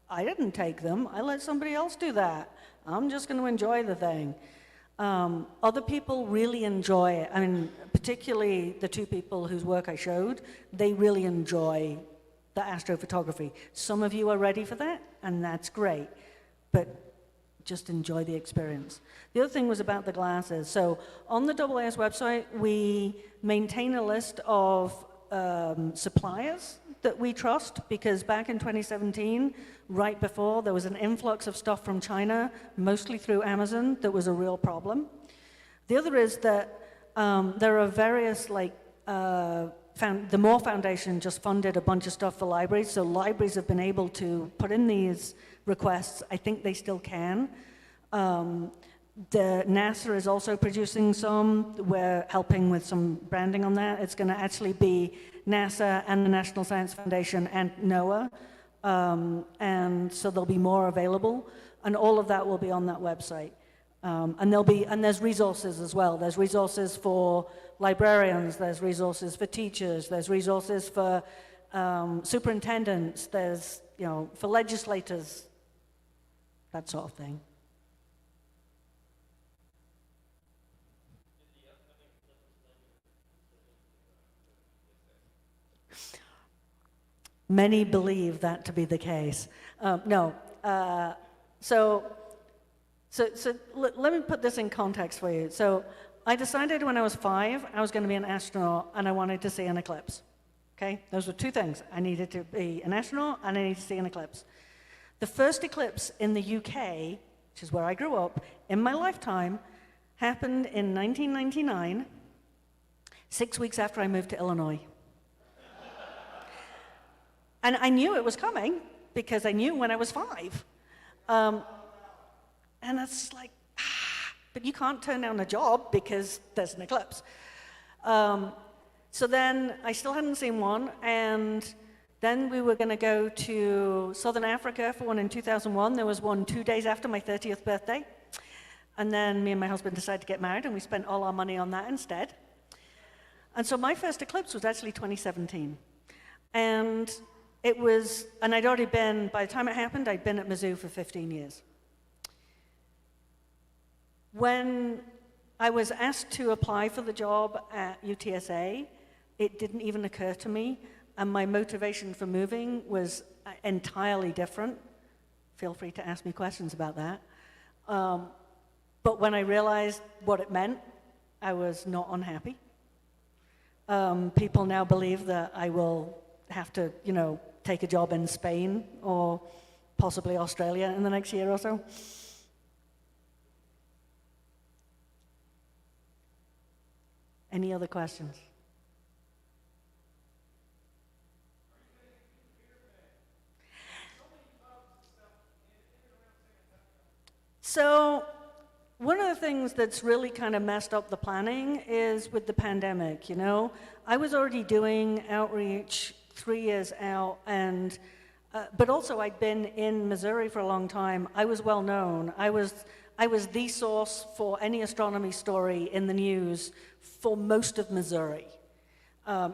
[SPEAKER 4] I didn't take them. I let somebody else do that. I'm just going to enjoy the thing. Other people really enjoy it. I mean, particularly the two people whose work I showed, they really enjoy the astrophotography. Some of you are ready for that, and that's great. But just enjoy the experience. The other thing was about the glasses. So on the AAS website, we maintain a list of suppliers that we trust, because back in 2017, right before, there was an influx of stuff from China, mostly through Amazon, that was a real problem. The other is that there are various, like, the Moore Foundation just funded a bunch of stuff for libraries, so libraries have been able to put in these requests. I think they still can. The NASA is also producing some. We're helping with some branding on that. It's going to actually be NASA and the National Science Foundation and NOAA, and so there'll be more available, and all of that will be on that website. And there's resources as well. There's resources for librarians, there's resources for teachers, there's resources for superintendents, there's, for legislators, that sort of thing. Many believe that to be the case. So let me put this in context for you. So I decided when I was 5, I was going to be an astronaut, and I wanted to see an eclipse. Okay? Those were two things. I needed to be an astronaut, and I needed to see an eclipse. The first eclipse in the UK, which is where I grew up, in my lifetime, happened in 1999, 6 weeks after I moved to Illinois. And I knew it was coming, because I knew when I was 5. And it's like, but you can't turn down a job because there's an eclipse. So then I still hadn't seen one, and then we were going to go to Southern Africa for one in 2001. There was one 2 days after my 30th birthday. And then me and my husband decided to get married, and we spent all our money on that instead. And so my first eclipse was actually 2017. And I'd already been, by the time it happened, I'd been at Mizzou for 15 years. When I was asked to apply for the job at UTSA, it didn't even occur to me, and my motivation for moving was entirely different. Feel free to ask me questions about that. But when I realized what it meant, I was not unhappy. People now believe that I will have to, take a job in Spain or possibly Australia in the next year or so. Any other questions? So one of the things that's really kind of messed up the planning is with the pandemic, I was already doing outreach 3 years out, and but also I'd been in Missouri for a long time. I was well known. I was the source for any astronomy story in the news for most of Missouri,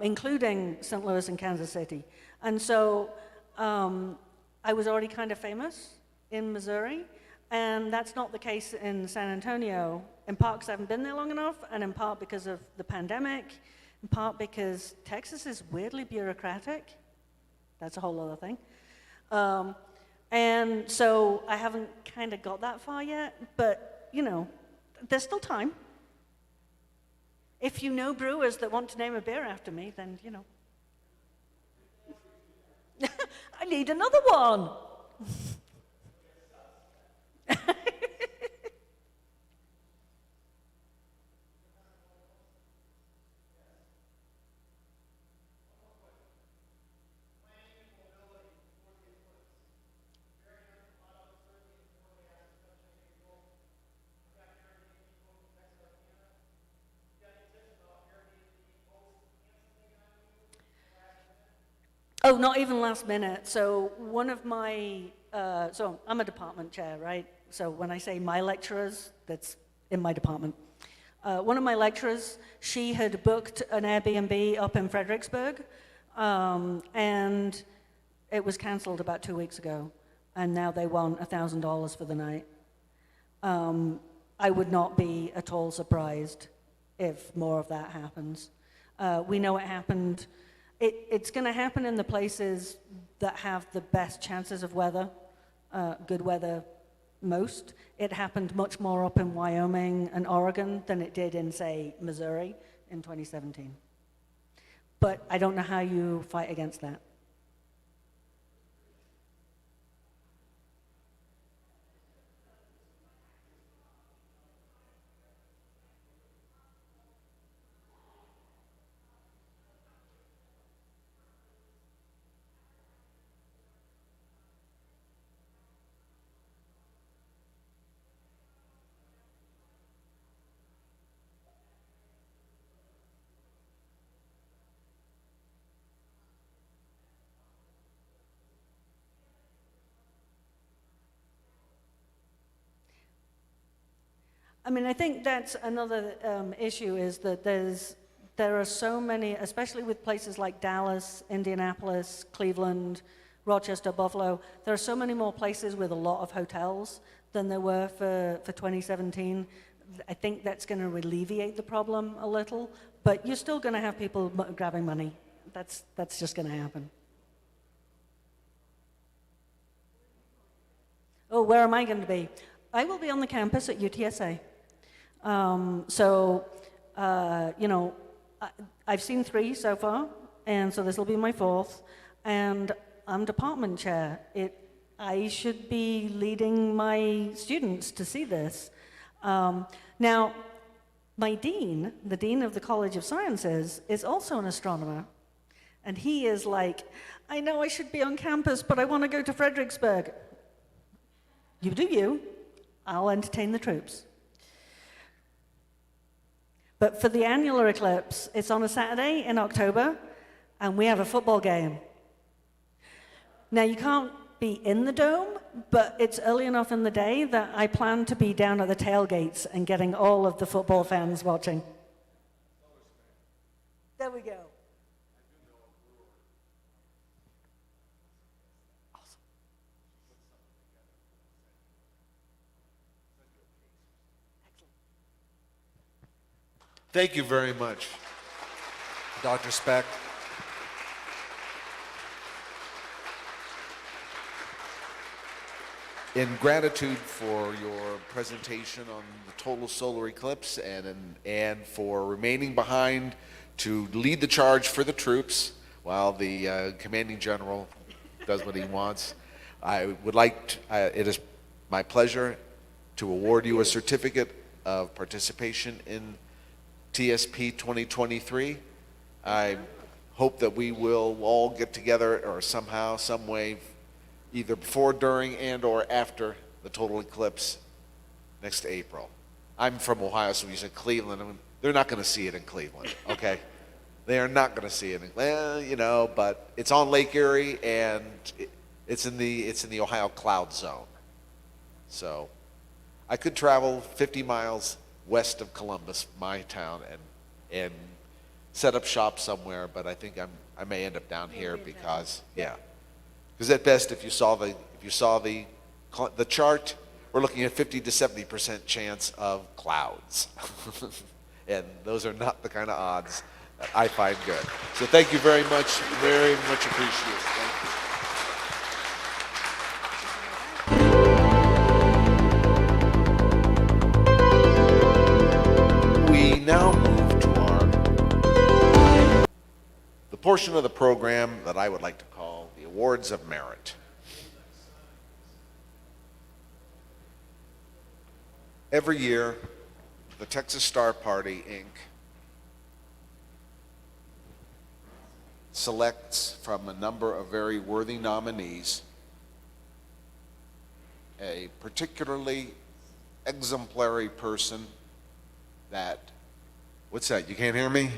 [SPEAKER 4] including St. Louis and Kansas City. And so I was already kind of famous in Missouri, and that's not the case in San Antonio, in part because I haven't been there long enough, and in part because of the pandemic, in part because Texas is weirdly bureaucratic. That's a whole other thing. And so I haven't kind of got that far yet, but, there's still time. If you know brewers that want to name a beer after me, then, I need another one. Oh, not even last minute. So one of my, so I'm a department chair, right? So when I say my lecturers, that's in my department. One of my lecturers, she had booked an Airbnb up in Fredericksburg, and it was canceled about 2 weeks ago, and now they want $1,000 for the night. I would not be at all surprised if more of that happens. We know it happened. It's going to happen in the places that have the best chances of weather, good weather most. It happened much more up in Wyoming and Oregon than it did in, say, Missouri in 2017. But I don't know how you fight against that. I mean, I think that's another issue, is that there are so many, especially with places like Dallas, Indianapolis, Cleveland, Rochester, Buffalo, there are so many more places with a lot of hotels than there were for 2017. I think that's going to alleviate the problem a little, but you're still going to have people grabbing money. That's just going to happen. Oh, where am I going to be? I will be on the campus at UTSA. I've seen 3 so far, and so this will be my 4th, and I'm department chair. I should be leading my students to see this. Now, my dean, the dean of the College of Sciences, is also an astronomer, and he is like, I know I should be on campus, but I want to go to Fredericksburg. You do you. I'll entertain the troops. But for the annular eclipse, it's on a Saturday in October, and we have a football game. Now, you can't be in the dome, but it's early enough in the day that I plan to be down at the tailgates and getting all of the football fans watching. There we go.
[SPEAKER 3] Thank you very much, Dr. Speck. In gratitude for your presentation on the total solar eclipse and for remaining behind to lead the charge for the troops while the commanding general does what he wants, I would like to, it is my pleasure to award you a certificate of participation in TSP 2023. I hope that we will all get together or somehow, some way, either before, during, and or after the total eclipse next April. I'm from Ohio, so we said Cleveland. They're not going to see it in Cleveland, okay? They are not going to see it in, but it's on Lake Erie, and it's in the Ohio cloud zone. So I could travel 50 miles west of Columbus, my town, and set up shop somewhere, but I think I may end up down here because at best, if you saw the chart, we're looking at 50 to 70% chance of clouds, and those are not the kind of odds that I find good. So thank you very much appreciated. Thank you. Now move to the portion of the program that I would like to call the Awards of Merit. Every year, the Texas Star Party, Inc. selects from a number of very worthy nominees a particularly exemplary person that, what's that, you can't hear me?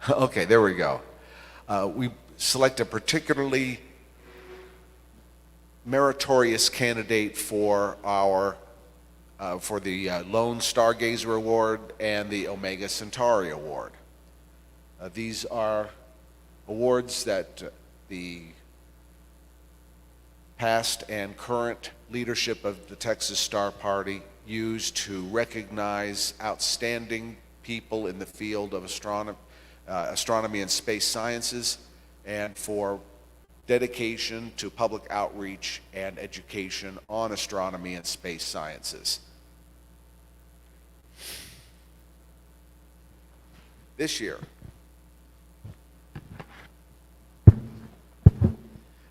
[SPEAKER 3] Okay, there we go. We select a particularly meritorious candidate for the Lone Stargazer Award and the Omega Centauri Award. These are awards that the past and current leadership of the Texas Star Party use to recognize outstanding people in the field of astronomy and space sciences, and for dedication to public outreach and education on astronomy and space sciences. This year,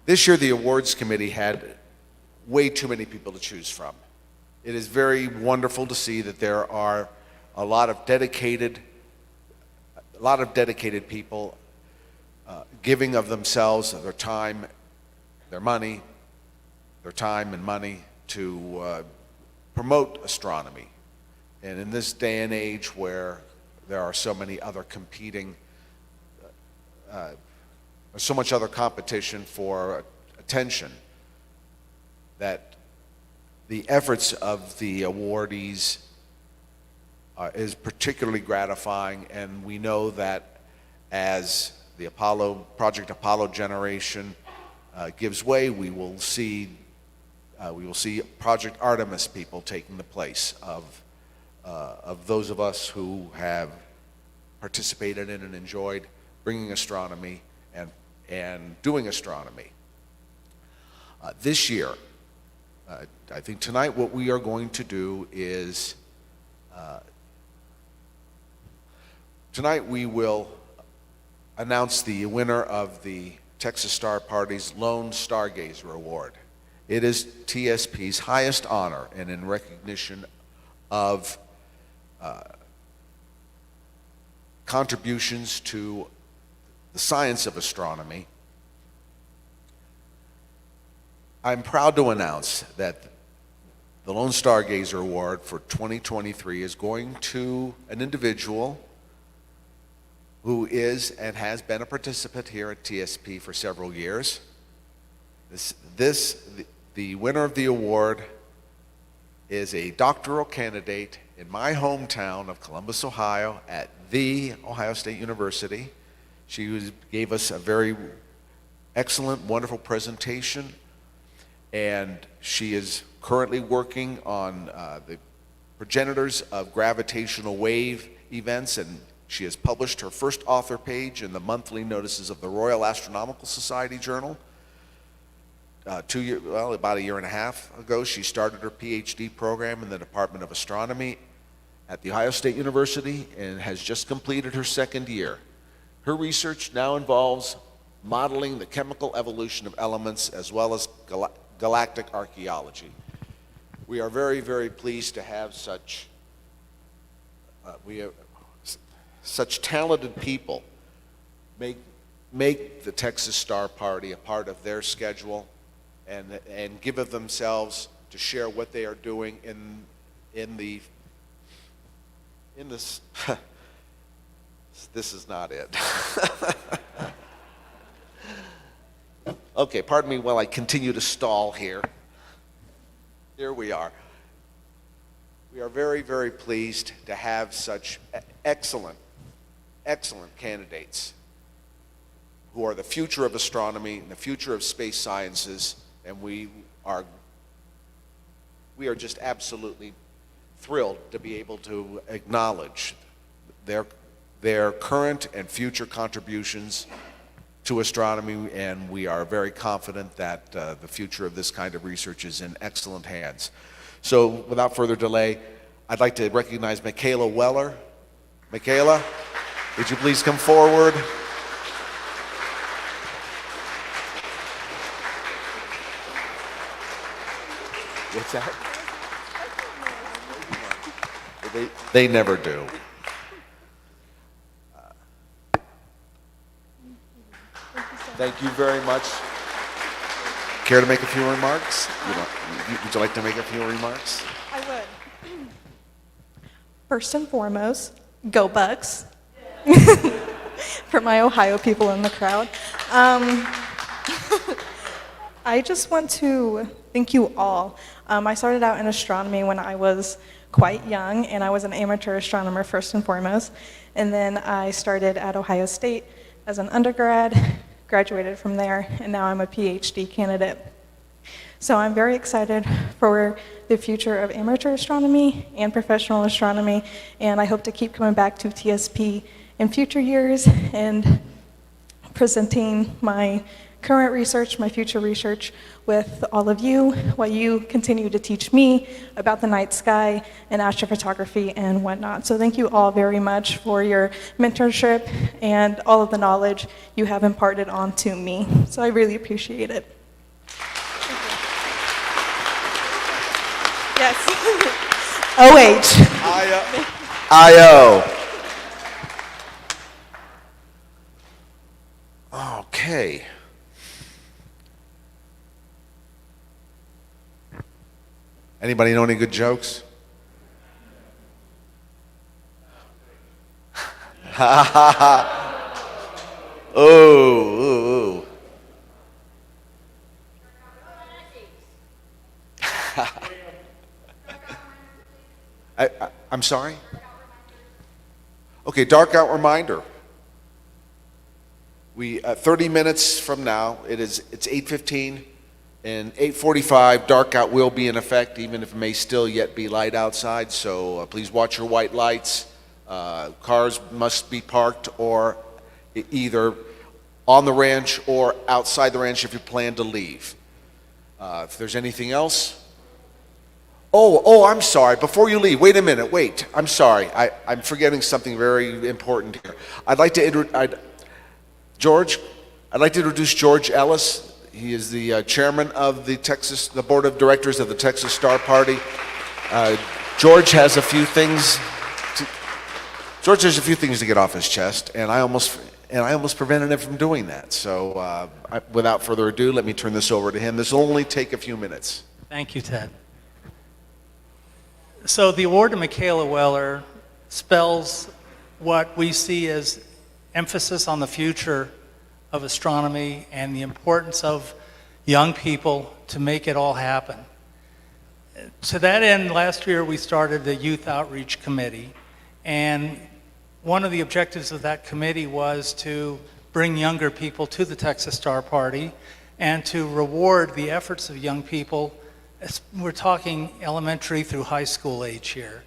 [SPEAKER 3] the awards committee had way too many people to choose from. It is very wonderful to see that there are a lot of dedicated people giving of themselves, of their time, their money, their time and money to promote astronomy. And in this day and age where there are so many other competing, so much other competition for attention, that the efforts of the awardees is particularly gratifying, and we know that as the Project Apollo generation gives way, we will see Project Artemis people taking the place of those of us who have participated in and enjoyed bringing astronomy and doing astronomy. This year, I think tonight what we are going to do is, tonight we will announce the winner of the Texas Star Party's Lone Stargazer Award. It is TSP's highest honor, and in recognition of contributions to the science of astronomy, I'm proud to announce that the Lone Stargazer Award for 2023 is going to an individual who is and has been a participant here at TSP for several years. The winner of the award is a doctoral candidate in my hometown of Columbus, Ohio, at The Ohio State University. She gave us a very excellent, wonderful presentation, and she is currently working on the progenitors of gravitational wave events, and she has published her first author page in the monthly notices of the Royal Astronomical Society Journal. About a year and a half ago, she started her PhD program in the Department of Astronomy at The Ohio State University and has just completed her second year. Her research now involves modeling the chemical evolution of elements as well as galactic archaeology. We are very, very pleased to have such talented people make the Texas Star Party a part of their schedule and give of themselves to share what they are doing in this. This is not it. Okay, pardon me while I continue to stall here. Here we are. We are very, very pleased to have such excellent candidates who are the future of astronomy and the future of space sciences, and we are just absolutely thrilled to be able to acknowledge their current and future contributions to astronomy, and we are very confident that the future of this kind of research is in excellent hands. So without further delay, I'd like to recognize Michaela Weller. Michaela, would you please come forward? What's that? They never do. Thank you very much. Care to make a few remarks? Would you like to make a few remarks?
[SPEAKER 5] I would. First and foremost, go Bucks. For my Ohio people in the crowd. I just want to thank you all. I started out in astronomy when I was quite young, and I was an amateur astronomer first and foremost. And then I started at Ohio State as an undergrad, graduated from there, and now I'm a PhD candidate. So I'm very excited for the future of amateur astronomy and professional astronomy, and I hope to keep coming back to TSP in future years and presenting my current research, my future research with all of you, while you continue to teach me about the night sky and astrophotography and whatnot. So thank you all very much for your mentorship and all of the knowledge you have imparted onto me. So I really appreciate it. Yes. OH.
[SPEAKER 3] IO. Okay. Anybody know any good jokes? Oh. I'm sorry? Okay, dark out reminder. We 30 minutes from now, it's 8:15, and 8:45 dark out will be in effect, even if it may still yet be light outside. So please watch your white lights. Cars must be parked or either on the ranch or outside the ranch if you plan to leave. If there's anything else. Oh, I'm sorry. Before you leave, wait a minute. Wait, I'm sorry. I'm forgetting something very important here. I'd like to introduce George Ellis. He is the chairman of the board of directors of the Texas Star Party. George has a few things to get off his chest, and I almost prevented him from doing that. So without further ado, let me turn this over to him. This will only take a few minutes.
[SPEAKER 6] Thank you, Ted. So the award to Michaela Weller spells what we see as emphasis on the future of astronomy and the importance of young people to make it all happen. To that end, last year we started the Youth Outreach Committee, and one of the objectives of that committee was to bring younger people to the Texas Star Party and to reward the efforts of young people. We're talking elementary through high school age here,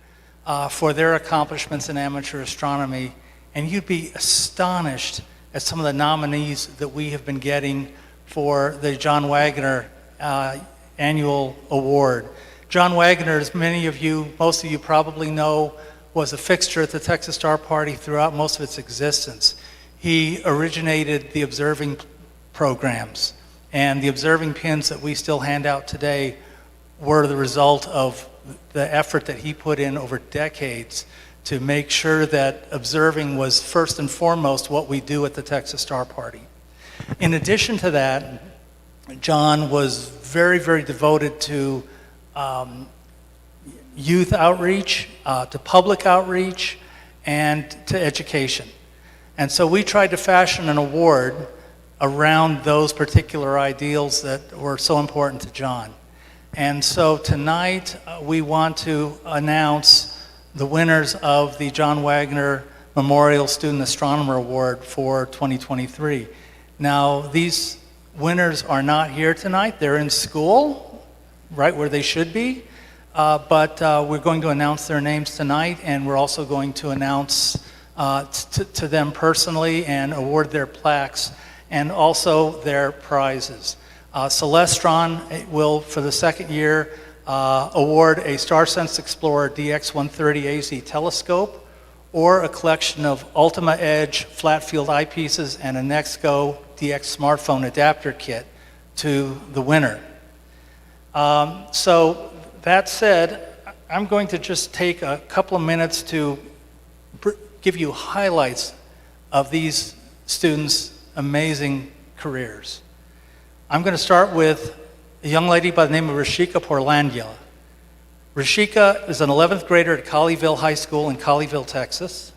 [SPEAKER 6] for their accomplishments in amateur astronomy. And you'd be astonished at some of the nominees that we have been getting for the John Wagoner annual award. John Wagoner, as most of you probably know, was a fixture at the Texas Star Party throughout most of its existence. He originated the observing programs, and the observing pins that we still hand out today were the result of the effort that he put in over decades to make sure that observing was first and foremost what we do at the Texas Star Party. In addition to that, John was very, very devoted to youth outreach, to public outreach, and to education. And so we tried to fashion an award around those particular ideals that were so important to John. And so tonight we want to announce the winners of the John Wagoner Memorial Student Astronomer Award for 2023. Now, these winners are not here tonight. They're in school, right where they should be. But we're going to announce their names tonight, and we're also going to announce to them personally and award their plaques and also their prizes. Celestron will, for the second year, award a StarSense Explorer DX130 AZ telescope or a collection of Ultima Edge flat field eyepieces and a Nexco DX smartphone adapter kit to the winner. So that said, I'm going to just take a couple of minutes to give you highlights of these students' amazing careers. I'm going to start with a young lady by the name of Rishika Porlandia. Rishika is an 11th grader at Colleyville High School in Colleyville, Texas.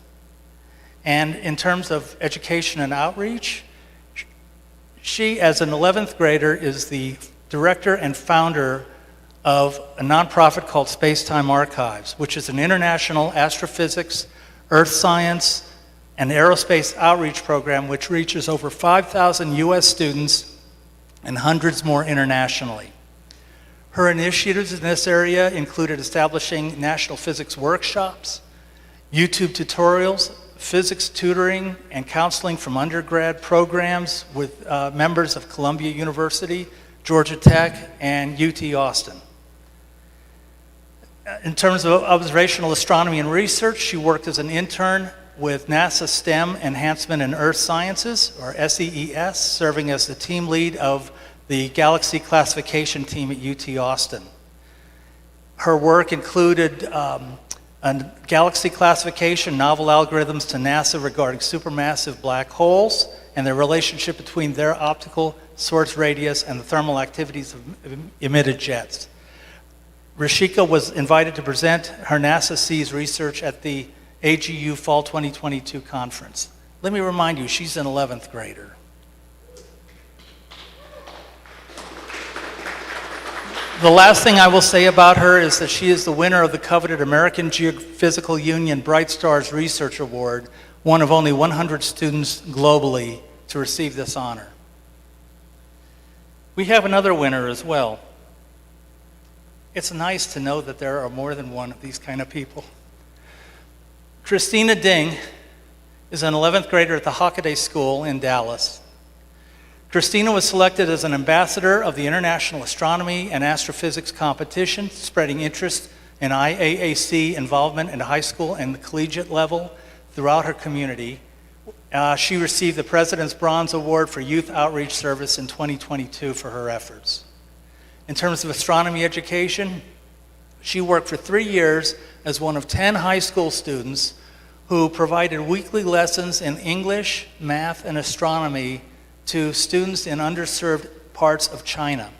[SPEAKER 6] And in terms of education and outreach, she, as an 11th grader, is the director and founder of a nonprofit called Space-Time Archives, which is an international astrophysics, earth science, and aerospace outreach program which reaches over 5,000 US students and hundreds more internationally. Her initiatives in this area included establishing national physics workshops, YouTube tutorials, physics tutoring and counseling from undergrad programs with members of Columbia University, Georgia Tech, and UT Austin. In terms of observational astronomy and research, she worked as an intern with NASA STEM Enhancement in Earth Sciences, or SEES, serving as the team lead of the Galaxy Classification Team at UT Austin. Her work included galaxy classification, novel algorithms to NASA regarding supermassive black holes and the relationship between their optical source radius and the thermal activities of emitted jets. Rishika was invited to present her NASA SEAS research at the AGU Fall 2022 conference. Let me remind you, she's an 11th grader. The last thing I will say about her is that she is the winner of the coveted American Geophysical Union Bright Stars Research Award, one of only 100 students globally to receive this honor. We have another winner as well. It's nice to know that there are more than one of these kind of people. Christina Ding is an 11th grader at the Hockaday School in Dallas. Christina was selected as an ambassador of the International Astronomy and Astrophysics Competition, spreading interest in IAAC involvement in high school and the collegiate level throughout her community. She received the President's Bronze Award for Youth Outreach Service in 2022 for her efforts. In terms of astronomy education, she worked for 3 years as one of 10 high school students who provided weekly lessons in English, math, and astronomy to students in underserved parts of China.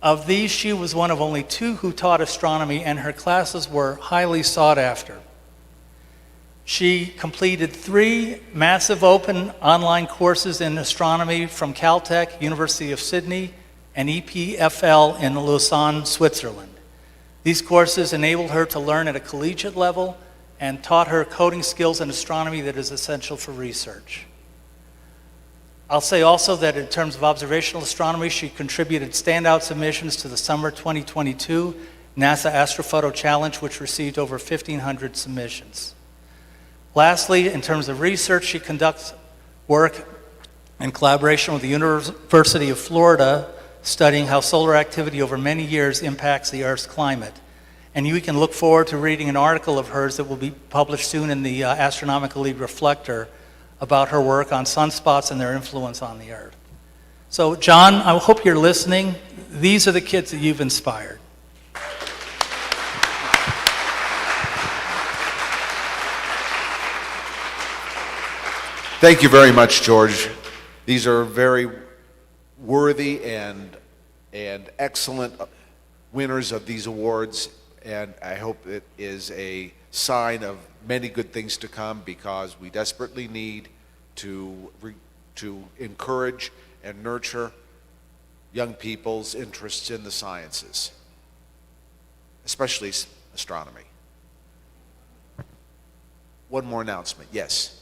[SPEAKER 6] Of these, she was one of only 2 who taught astronomy, and her classes were highly sought after. She completed 3 massive open online courses in astronomy from Caltech, University of Sydney, and EPFL in Lausanne, Switzerland. These courses enabled her to learn at a collegiate level and taught her coding skills in astronomy that is essential for research. I'll say also that in terms of observational astronomy, she contributed standout submissions to the summer 2022 NASA Astrophoto Challenge, which received over 1,500 submissions. Lastly, in terms of research, she conducts work in collaboration with the University of Florida, studying how solar activity over many years impacts the Earth's climate. And you can look forward to reading an article of hers that will be published soon in the Astronomical League Reflector about her work on sunspots and their influence on the Earth. So, John, I hope you're listening. These are the kids that you've inspired.
[SPEAKER 3] Thank you very much, George. These are very worthy and excellent winners of these awards, and I hope it is a sign of many good things to come, because we desperately need to encourage and nurture young people's interests in the sciences, especially astronomy. One more announcement. Yes.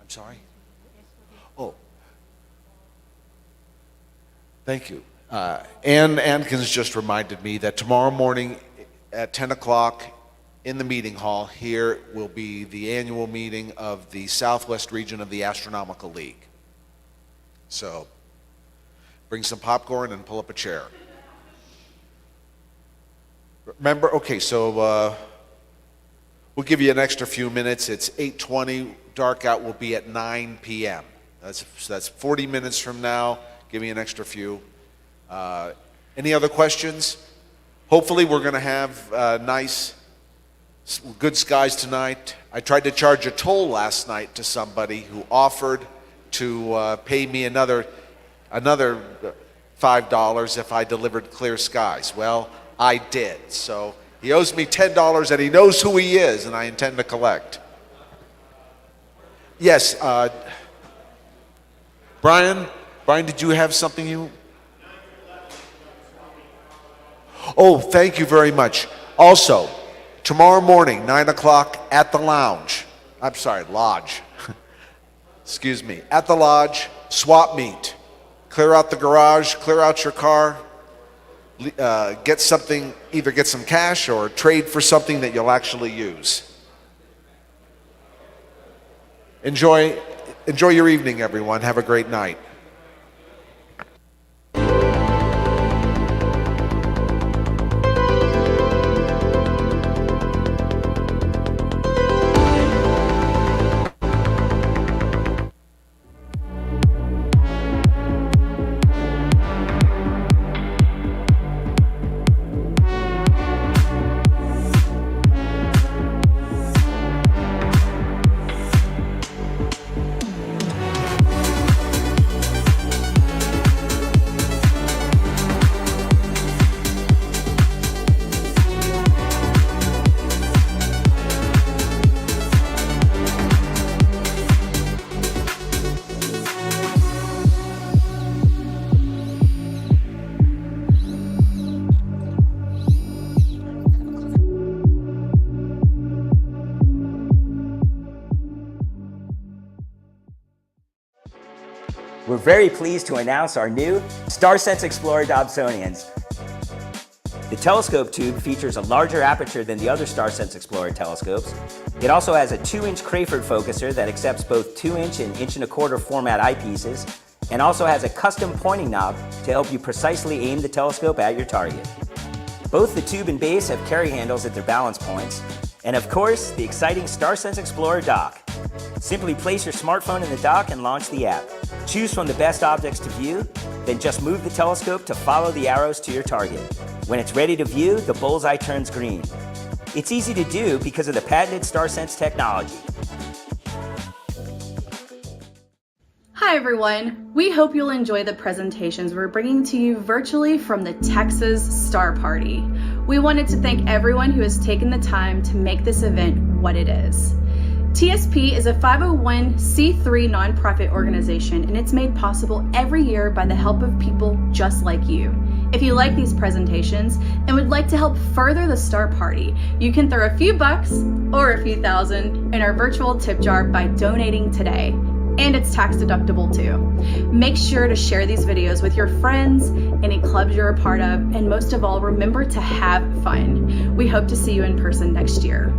[SPEAKER 3] I'm sorry? Oh. Thank you. Ann Ankins just reminded me that tomorrow morning at 10 o'clock in the meeting hall here will be the annual meeting of the Southwest region of the Astronomical League. So bring some popcorn and pull up a chair. Remember, okay, so we'll give you an extra few minutes. It's 8:20. Dark out will be at 9 p.m. That's 40 minutes from now. Give me an extra few. Any other questions? Hopefully we're going to have nice, good skies tonight. I tried to charge a toll last night to somebody who offered to pay me another $5 if I delivered clear skies. Well, I did. So he owes me $10, and he knows who he is, and I intend to collect. Yes, Brian, Brian, did you have something you? Oh, thank you very much. Also, tomorrow morning, 9 o'clock at the lounge. I'm sorry, lodge. Excuse me. At the lodge, swap meet. Clear out the garage, clear out your car, get something, either get some cash or trade for something that you'll actually use. Enjoy your evening, everyone. Have a great night.
[SPEAKER 1] We're very pleased to announce our new StarSense Explorer Dobsonians. The telescope tube features a larger aperture than the other StarSense Explorer telescopes. It also has a 2-inch Crayford focuser that accepts both 2-inch and 1.25" format eyepieces, and also has a custom pointing knob to help you precisely aim the telescope at your target. Both the tube and base have carry handles at their balance points, and of course, the exciting StarSense Explorer dock. Simply place your smartphone in the dock and launch the app. Choose from the best objects to view, then just move the telescope to follow the arrows to your target. When it's ready to view, the bullseye turns green. It's easy to do because of the patented StarSense technology.
[SPEAKER 2] Hi everyone, we hope you'll enjoy the presentations we're bringing to you virtually from the Texas Star Party. We wanted to thank everyone who has taken the time to make this event what it is. TSP is a 501c3 nonprofit organization, and it's made possible every year by the help of people just like you. If you like these presentations and would like to help further the Star Party, you can throw a few bucks or a few thousand in our virtual tip jar by donating today. And it's tax deductible too. Make sure to share these videos with your friends, any clubs you're a part of, and most of all, remember to have fun. We hope to see you in person next year.